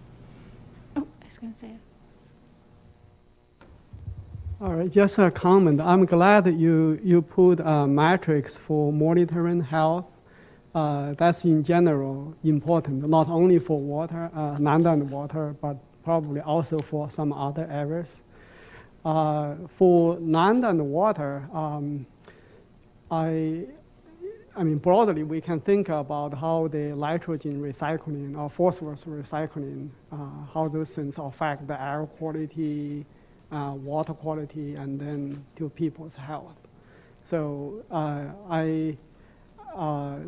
Oh, I was going to say it. All right, just a comment. I'm glad that you put metrics for monitoring health. That's in general important, not only for water, land and water, but probably also for some other areas. For land and water, I mean, broadly, we can think about how the nitrogen recycling or phosphorus recycling, how those things affect the air quality, water quality, and then to people's health. So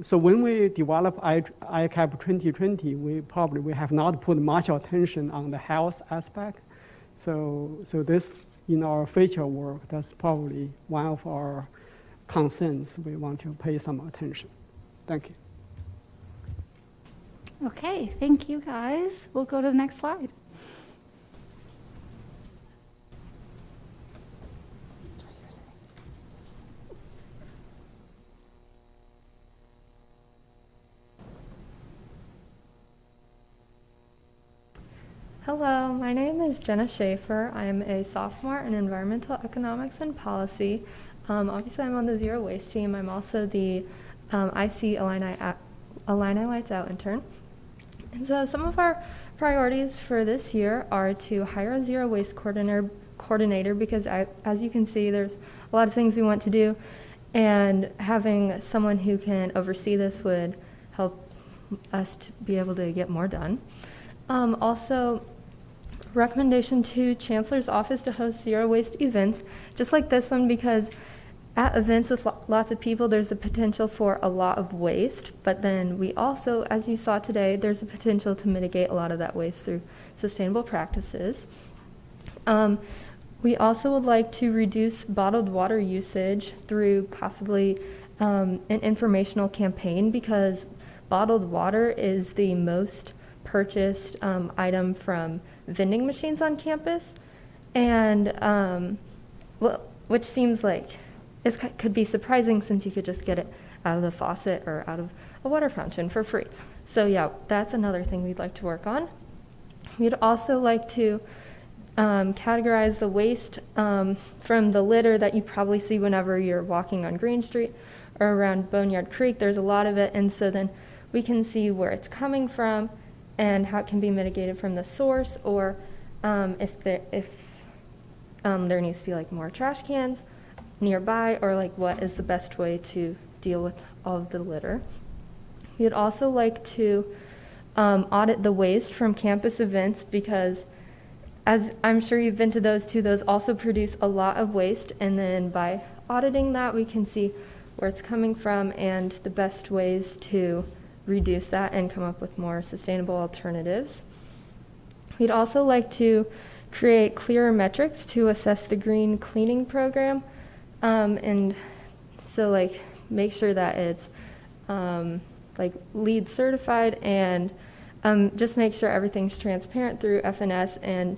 so when we develop ICAP 2020, we have not put much attention on the health aspect. So this, in our future work, that's probably one of our concerns. We want to pay some attention. Thank you. Okay, thank you guys. We'll go to the next slide. Hello, my name is Jenna Schaefer. I am a sophomore in environmental economics and policy. Obviously, I'm on the Zero Waste team. I'm also the IC Illini Lights Out intern. And so some of our priorities for this year are to hire a Zero Waste coordinator because as you can see, there's a lot of things we want to do. And having someone who can oversee this would help us to be able to get more done. Also, recommendation to Chancellor's Office to host zero waste events, just like this one, because at events with lots of people, there's a potential for a lot of waste, but then we also, as you saw today, there's a potential to mitigate a lot of that waste through sustainable practices. We also would like to reduce bottled water usage through possibly an informational campaign, because bottled water is the most purchased item from vending machines on campus, and which seems like it could be surprising since you could just get it out of the faucet or out of a water fountain for free. So yeah, that's another thing we'd like to work on. We'd also like to categorize the waste from the litter that you probably see whenever you're walking on Green Street or around Boneyard Creek. There's a lot of it, and so then we can see where it's coming from and how it can be mitigated from the source, or if there needs to be like more trash cans nearby, or like what is the best way to deal with all of the litter. We'd also like to audit the waste from campus events, because as I'm sure you've been to those too, those also produce a lot of waste, and then by auditing that, we can see where it's coming from and the best ways to reduce that and come up with more sustainable alternatives. We'd also like to create clearer metrics to assess the green cleaning program, and so like make sure that it's like LEED certified, and just make sure everything's transparent through FNS, and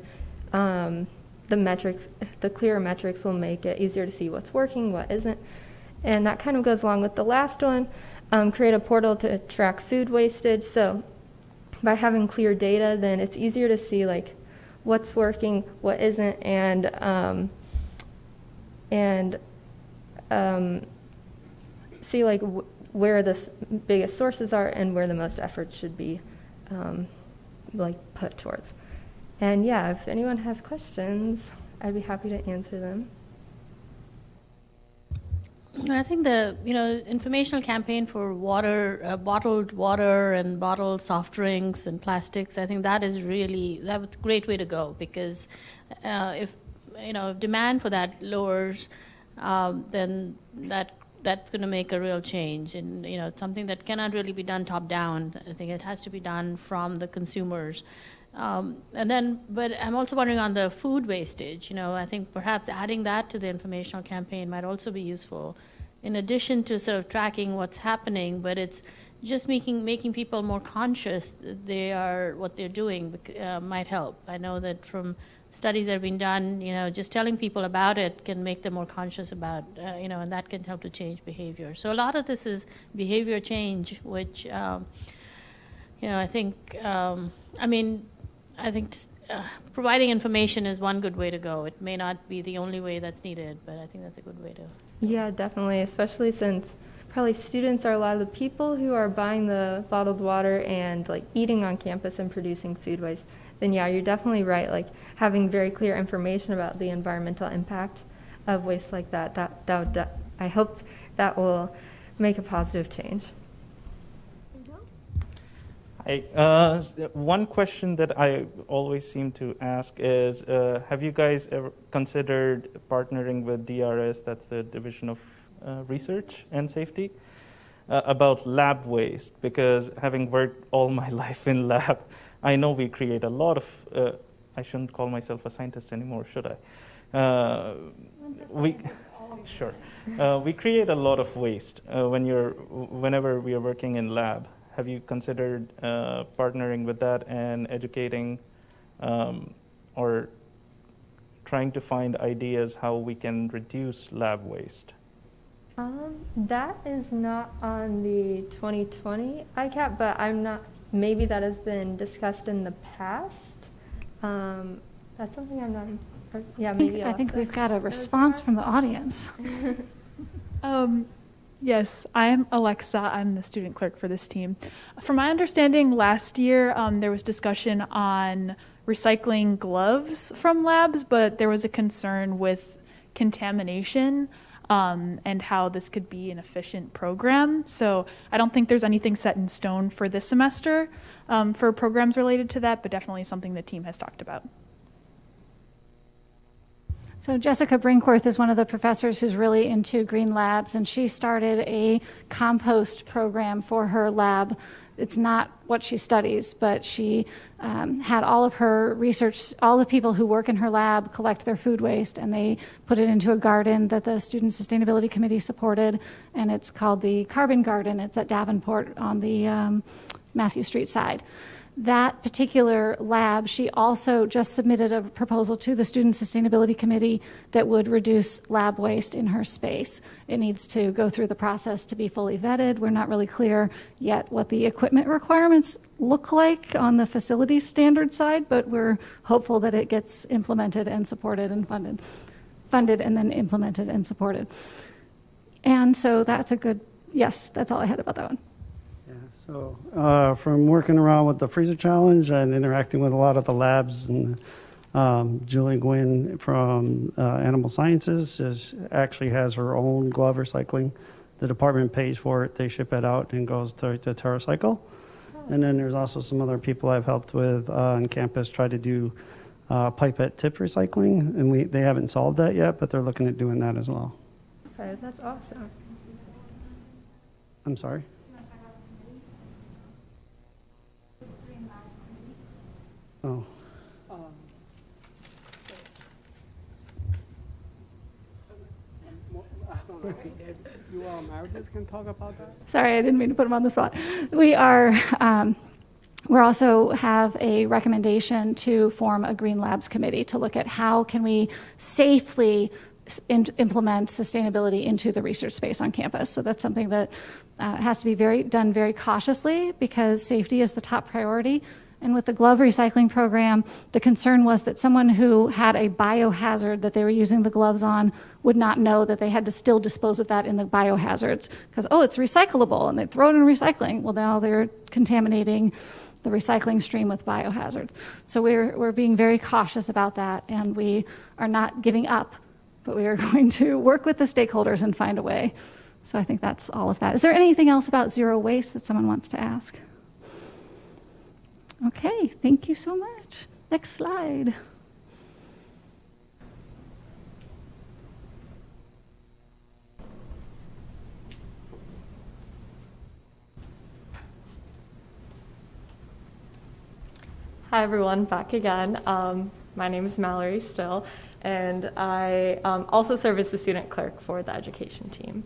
the metrics, the clearer metrics will make it easier to see what's working, what isn't. And that kind of goes along with the last one, create a portal to track food wastage. So by having clear data, then it's easier to see like what's working, what isn't, and see like where the biggest sources are and where the most efforts should be like put towards. And yeah, if anyone has questions, I'd be happy to answer them. I think the informational campaign for water, bottled water and bottled soft drinks and plastics, I think that was a great way to go, because if demand for that lowers, then that's going to make a real change, and something that cannot really be done top down. I think it has to be done from the consumers. But I'm also wondering on the food wastage. I think perhaps adding that to the informational campaign might also be useful, in addition to sort of tracking what's happening. But it's just making people more conscious that what they're doing might help. I know that from studies that have been done, just telling people about it can make them more conscious about, and that can help to change behavior. So a lot of this is behavior change, which, I think, I think providing information is one good way to go. It may not be the only way that's needed, but I think that's a good way to. Yeah, definitely, especially since probably students are a lot of the people who are buying the bottled water and like eating on campus and producing food waste. Then yeah, you're definitely right. Like having very clear information about the environmental impact of waste like that would, I hope that will make a positive change. One question that I always seem to ask is, have you guys ever considered partnering with DRS, that's the Division of Research and Safety, about lab waste? Because having worked all my life in lab, I know we create a lot of, I shouldn't call myself a scientist anymore, should I? We create a lot of waste whenever we are working in lab. Have you considered partnering with that and educating or trying to find ideas how we can reduce lab waste? That is not on the 2020 ICAP, but maybe that has been discussed in the past. That's something I'm not, I think we've got a response from the audience. Yes, I'm Alexa. I'm the student clerk for this team. From my understanding, last year there was discussion on recycling gloves from labs, but there was a concern with contamination and how this could be an efficient program. So I don't think there's anything set in stone for this semester for programs related to that, but definitely something the team has talked about. So Jessica Brinkworth is one of the professors who's really into green labs, and she started a compost program for her lab. It's not what she studies, but she had all of her research, all the people who work in her lab collect their food waste, and they put it into a garden that the Student Sustainability Committee supported, and it's called the Carbon Garden. It's at Davenport on the Matthew Street side. That particular lab, she also just submitted a proposal to the Student Sustainability Committee that would reduce lab waste in her space. It needs to go through the process to be fully vetted. We're not really clear yet what the equipment requirements look like on the facility standard side, but we're hopeful that it gets implemented and supported and funded and then implemented and supported. And so that's that's all I had about that one. So from working around with the Freezer Challenge and interacting with a lot of the labs, and Julie Gwynn from Animal Sciences actually has her own glove recycling. The department pays for it. They ship it out and goes to TerraCycle. And then there's also some other people I've helped with on campus try to do pipette tip recycling, and they haven't solved that yet, but they're looking at doing that as well. Okay, that's awesome. I'm sorry? Oh. You Meredith can talk about that. Sorry, I didn't mean to put him on the spot. We also have a recommendation to form a Green Labs committee to look at how can we safely implement sustainability into the research space on campus. So that's something that has to be done very cautiously because safety is the top priority. And with the glove recycling program, the concern was that someone who had a biohazard that they were using the gloves on would not know that they had to still dispose of that in the biohazards because, oh, it's recyclable, and they throw it in recycling. Well, now they're contaminating the recycling stream with biohazards. So we're being very cautious about that, and we are not giving up, but we are going to work with the stakeholders and find a way. So I think that's all of that. Is there anything else about zero waste that someone wants to ask? Okay, thank you so much. Next slide. Hi everyone, back again. My name is Mallory Still, and I also serve as the student clerk for the education team.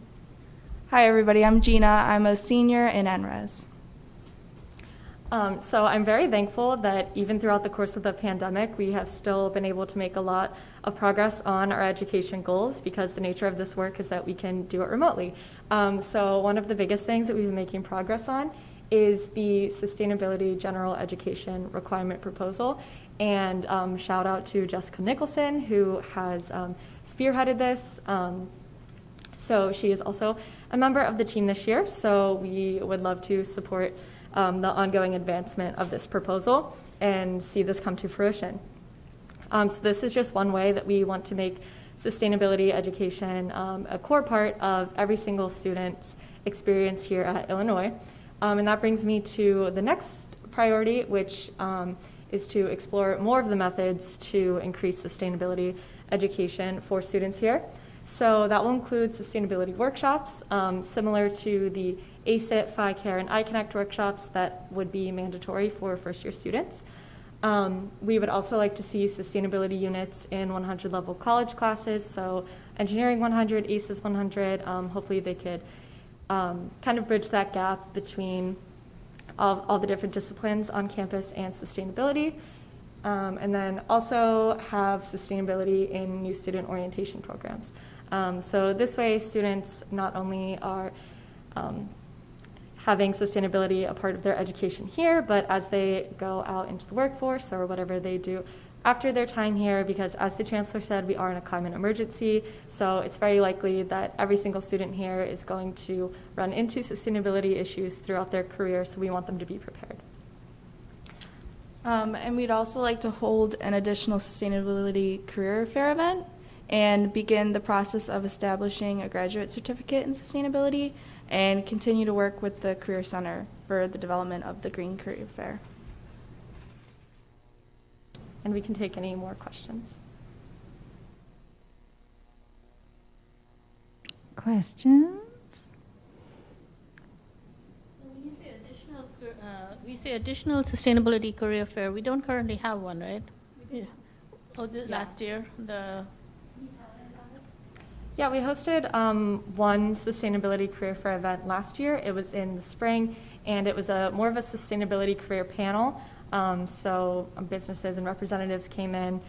Hi everybody, I'm Gina. I'm a senior in NRES. So I'm very thankful that even throughout the course of the pandemic, we have still been able to make a lot of progress on our education goals because the nature of this work is that we can do it remotely. So one of the biggest things that we've been making progress on is the Sustainability General Education Requirement Proposal. And shout out to Jessica Nicholson, who has spearheaded this. So she is also a member of the team this year, so we would love to support the ongoing advancement of this proposal and see this come to fruition. So this is just one way that we want to make sustainability education a core part of every single student's experience here at Illinois. And that brings me to the next priority, which is to explore more of the methods to increase sustainability education for students here. So that will include sustainability workshops, similar to the ACIT, PhiCare, and iConnect workshops that would be mandatory for first-year students. We would also like to see sustainability units in 100-level college classes, so Engineering 100, ACES 100. Hopefully they could kind of bridge that gap between all the different disciplines on campus and sustainability. And then also have sustainability in new student orientation programs. So this way students not only are having sustainability a part of their education here, but as they go out into the workforce or whatever they do after their time here, because as the Chancellor said, we are in a climate emergency, so it's very likely that every single student here is going to run into sustainability issues throughout their career, so we want them to be prepared. And we'd also like to hold an additional sustainability career fair event and begin the process of establishing a graduate certificate in sustainability and continue to work with the Career Center for the development of the Green Career Fair. And we can take any more questions. Questions? When you say additional sustainability career fair, we don't currently have one, right? Yeah. Last year, Yeah, we hosted one sustainability career fair event last year. It was in the spring, and it was more of a sustainability career panel. So businesses and representatives came in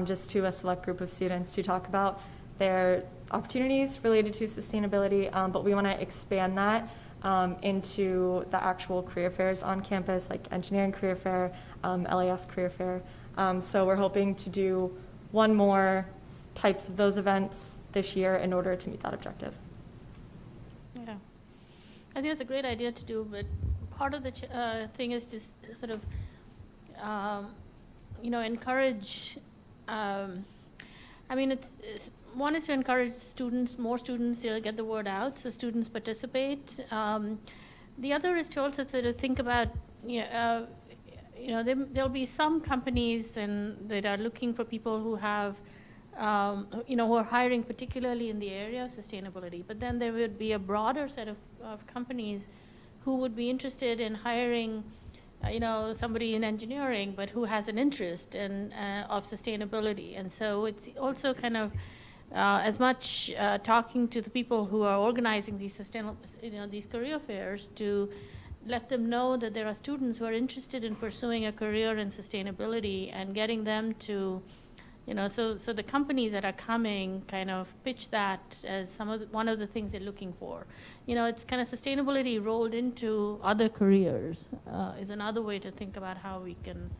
just to a select group of students to talk about their opportunities related to sustainability, but we want to expand that into the actual career fairs on campus, like Engineering Career Fair, LAS Career Fair. So we're hoping to do one more types of those events this year in order to meet that objective. Yeah, I think it's a great idea to do, but part of the thing is just sort of, encourage. I mean, one is to encourage students, more students, to get the word out, so students participate. The other is to also sort of think about, there'll be some companies that are looking for people who have, who are hiring particularly in the area of sustainability. But then there would be a broader set of companies who would be interested in hiring, somebody in engineering, but who has an interest of sustainability. And so it's also kind of as much talking to the people who are organizing these these career fairs to let them know that there are students who are interested in pursuing a career in sustainability and getting them to, so the companies that are coming kind of pitch that as one of the things they're looking for. It's kind of sustainability rolled into other careers is another way to think about how we can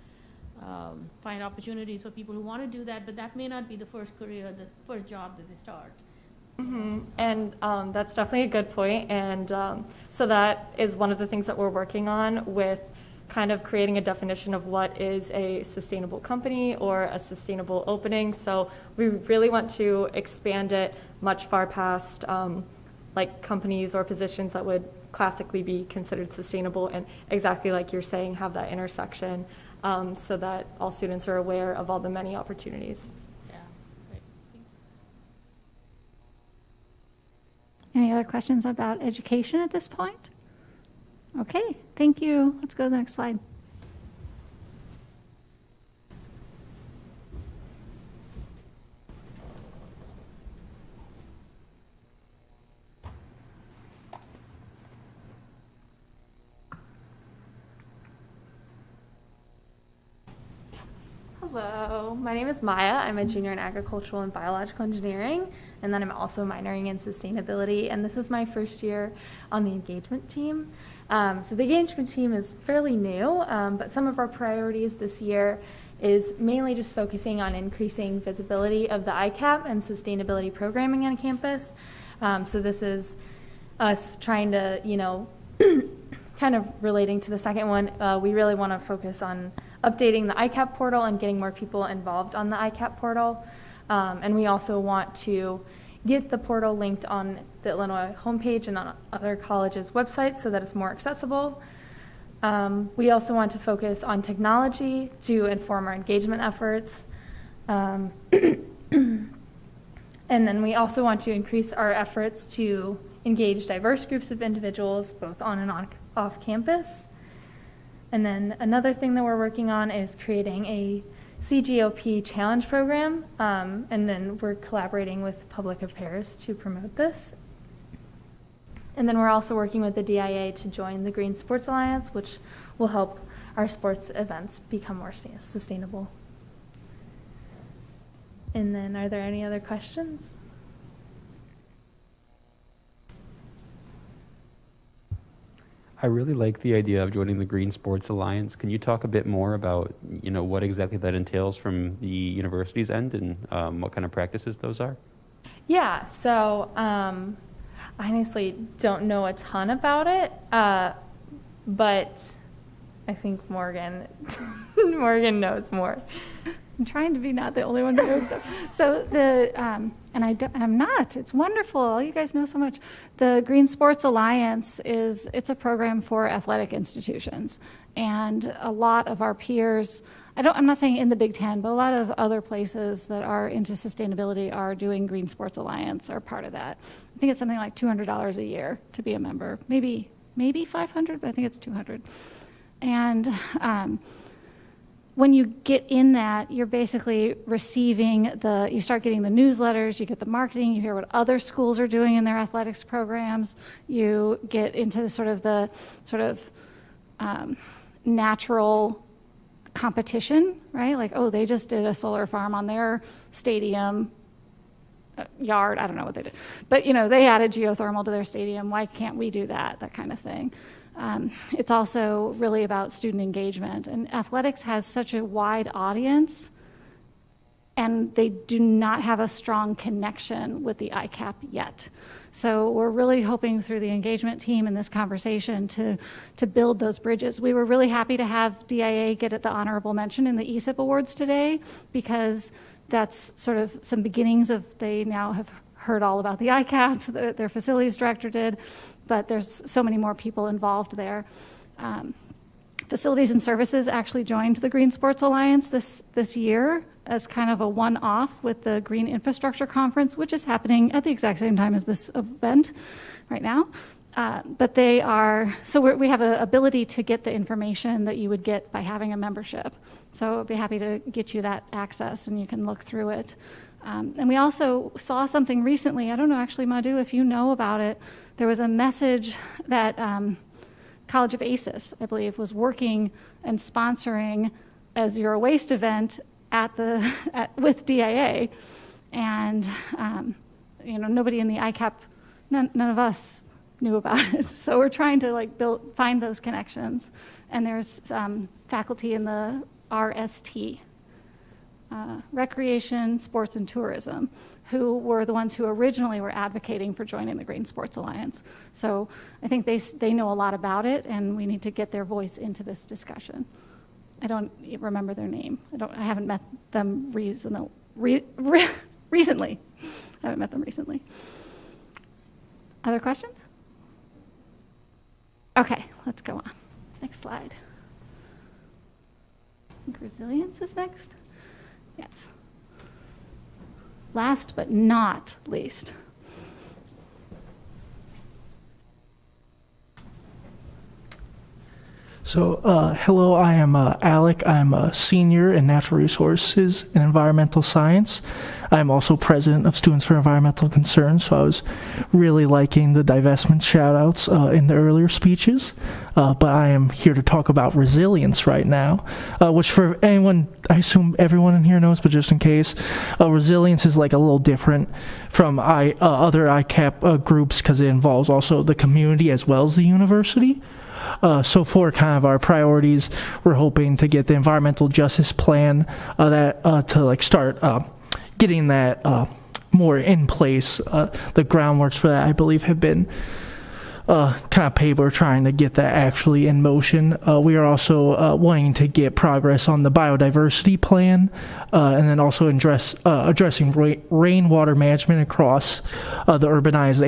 find opportunities for people who want to do that, but that may not be the first career, the first job that they start. Mm-hmm. And that's definitely a good point. And so that is one of the things that we're working on with kind of creating a definition of what is a sustainable company or a sustainable opening. So we really want to expand it much far past like companies or positions that would classically be considered sustainable, and exactly like you're saying, have that intersection so that all students are aware of all the many opportunities. Any other questions about education at this point? Okay, thank you. Let's go to the next slide. Hello, my name is Maya. I'm a junior in agricultural and biological engineering, and then I'm also minoring in sustainability, and this is my first year on the engagement team. So the engagement team is fairly new, but some of our priorities this year is mainly just focusing on increasing visibility of the ICAP and sustainability programming on campus. So this is us trying to, kind of relating to the second one, we really want to focus on updating the ICAP portal and getting more people involved on the ICAP portal. And we also want to get the portal linked on the Illinois homepage and on other colleges' websites so that it's more accessible. We also want to focus on technology to inform our engagement efforts. And then we also want to increase our efforts to engage diverse groups of individuals, both on and off campus. And then another thing that we're working on is creating a CGOP challenge program, and then we're collaborating with Public Affairs to promote this. And then we're also working with the DIA to join the Green Sports Alliance, which will help our sports events become more sustainable. And then are there any other questions? I really like the idea of joining the Green Sports Alliance. Can you talk a bit more about, what exactly that entails from the university's end and what kind of practices those are? Yeah, so I honestly don't know a ton about it, but I think Morgan knows more. I'm trying to be not the only one who knows stuff. So I'm not. It's wonderful. You guys know so much. The Green Sports Alliance it's a program for athletic institutions, and a lot of our peers. I'm not saying in the Big Ten, but a lot of other places that are into sustainability are doing Green Sports Alliance, are part of that. I think it's something like $200 a year to be a member. Maybe $500, but I think it's $200. And when you get in that, you're basically receiving you start getting the newsletters, you get the marketing, you hear what other schools are doing in their athletics programs, you get into the natural competition, right? Like, oh, they just did a solar farm on their stadium yard. I don't know what they did. But, they added geothermal to their stadium. Why can't we do that? That kind of thing. It's also really about student engagement. And athletics has such a wide audience, and they do not have a strong connection with the ICAP yet. So we're really hoping through the engagement team in this conversation to build those bridges. We were really happy to have DIA get the honorable mention in the ESIP Awards today, because that's sort of some beginnings of, they now have heard all about the ICAP, their facilities director did, but there's so many more people involved there. Facilities and Services actually joined the Green Sports Alliance this year as kind of a one-off with the Green Infrastructure Conference, which is happening at the exact same time as this event right now. But they are, so we have an ability to get the information that you would get by having a membership. So I'd be happy to get you that access and you can look through it. And we also saw something recently, I don't know actually, Madhu, if you know about it, there was a message that College of ACES, I believe, was working and sponsoring a zero waste event with DIA. And, nobody in the ICAP, none of us knew about it. So we're trying to find those connections. And there's faculty in the RST, Recreation, Sports, and Tourism, who were the ones who originally were advocating for joining the Green Sports Alliance. So I think they know a lot about it, and we need to get their voice into this discussion. I don't remember their name. I haven't met them recently. I haven't met them recently. Other questions? Okay, let's go on. Next slide. I think resilience is next. Yes. Last but not least. So, hello, I am Alec. I'm a senior in Natural Resources and Environmental Science. I'm also president of Students for Environmental Concerns, so I was really liking the divestment shout-outs in the earlier speeches. But I am here to talk about resilience right now, which for anyone, I assume everyone in here knows, but just in case, resilience is like a little different from other ICAP groups because it involves also the community as well as the university. So for kind of our priorities, we're hoping to get the environmental justice plan to start getting that more in place. The groundworks for that, I believe, have been kind of paved. We're trying to get that actually in motion. We are also wanting to get progress on the biodiversity plan, and then also addressing rainwater management across the urbanized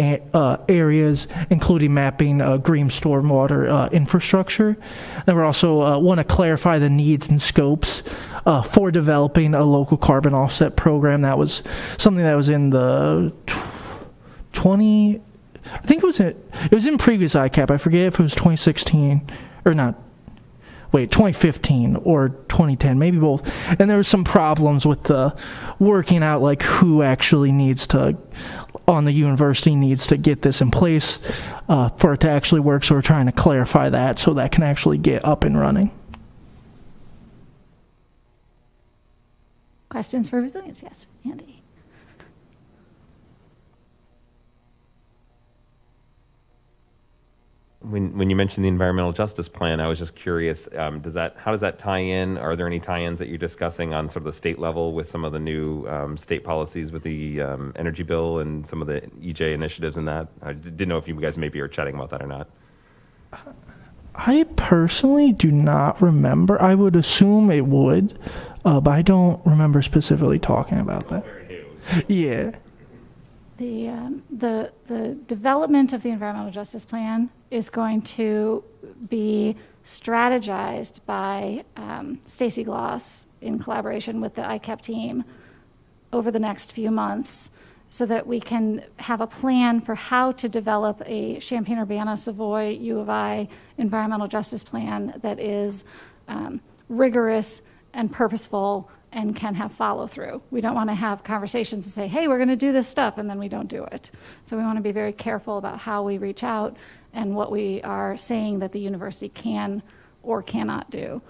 areas, including mapping green stormwater infrastructure. And we're also want to clarify the needs and scopes for developing a local carbon offset program. That was something that was in the 2015 ICAP. I forget if it was 2016 or not. 2015 or 2010, maybe both. And there were some problems with the working out like who actually on the university needs to get this in place for it to actually work. So we're trying to clarify that so that can actually get up and running. Questions for resilience? Yes, Andy. When you mentioned the environmental justice plan, I was just curious, how does that tie in? Are there any tie-ins that you're discussing on sort of the state level with some of the new state policies with the energy bill and some of the EJ initiatives in that? I didn't know if you guys maybe are chatting about that or not. I personally do not remember. I would assume it would, but I don't remember specifically talking about that. Yeah. The development of the environmental justice plan is going to be strategized by Stacy Gloss in collaboration with the ICAP team over the next few months, so that we can have a plan for how to develop a Champaign-Urbana, Savoy, U of I environmental justice plan that is rigorous and purposeful and can have follow-through. We don't want to have conversations and say, hey, we're going to do this stuff, and then we don't do it. So we want to be very careful about how we reach out and what we are saying that the university can or cannot do.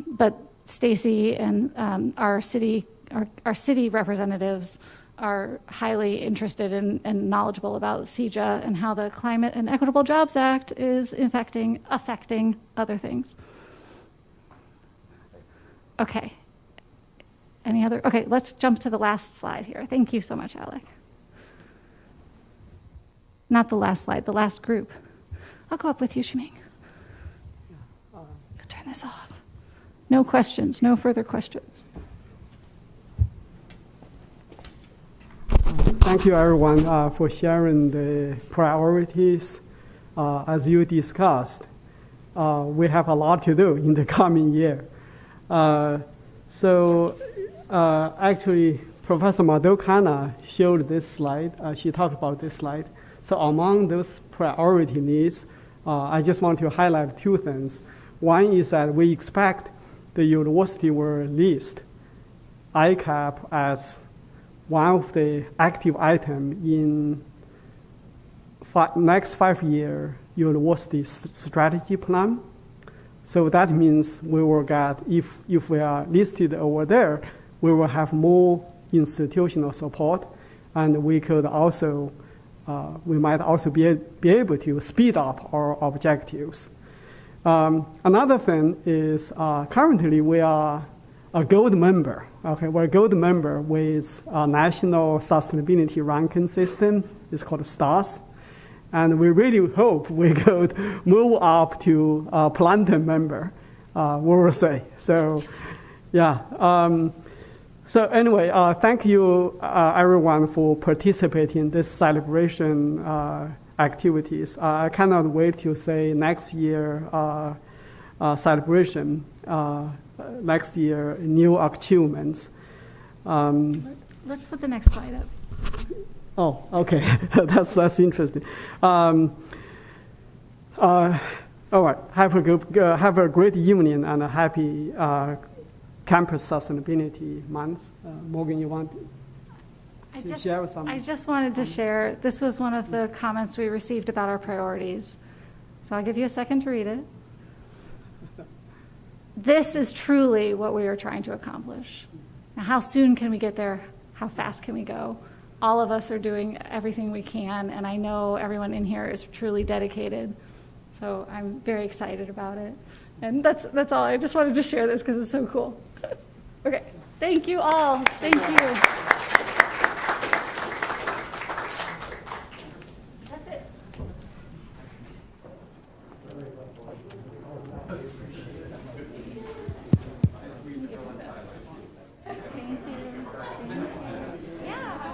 But Stacy and our city representatives are highly interested in and knowledgeable about CEJA and how the Climate and Equitable Jobs Act is affecting other things. Okay. Okay, let's jump to the last slide here. Thank you so much, Alec. Not the last slide, the last group. I'll go up with you, Shiming. Turn this off. No questions, no further questions. Thank you, everyone, for sharing the priorities. As you discussed, we have a lot to do in the coming year. Actually, Professor Madhu Khanna showed this slide. She talked about this slide. So among those priority needs, I just want to highlight two things. One is that we expect the university will list ICAP as one of the active items in next 5-year university strategy plan. So that means we will get, if we are listed over there, we will have more institutional support, and we could also, we might also be able to speed up our objectives. Another thing is currently we are a gold member. Okay, we're a gold member with a national sustainability ranking system. It's called STARS. And we really hope we could move up to a platinum member, we will say. So, yeah. So anyway, thank you everyone for participating in this celebration activities. I cannot wait to say next year celebration, next year new achievements. Let's put the next slide up. Oh, okay. that's interesting. All right. Have a great evening and a happy Campus Sustainability Month. Morgan, you want to share something? I just wanted to share. This was one of the comments we received about our priorities. So I'll give you a second to read it. This is truly what we are trying to accomplish. Now, how soon can we get there? How fast can we go? All of us are doing everything we can, and I know everyone in here is truly dedicated. So I'm very excited about it. And that's all. I just wanted to share this because it's so cool. Okay. Thank you all. Thank you. That's it. Yeah.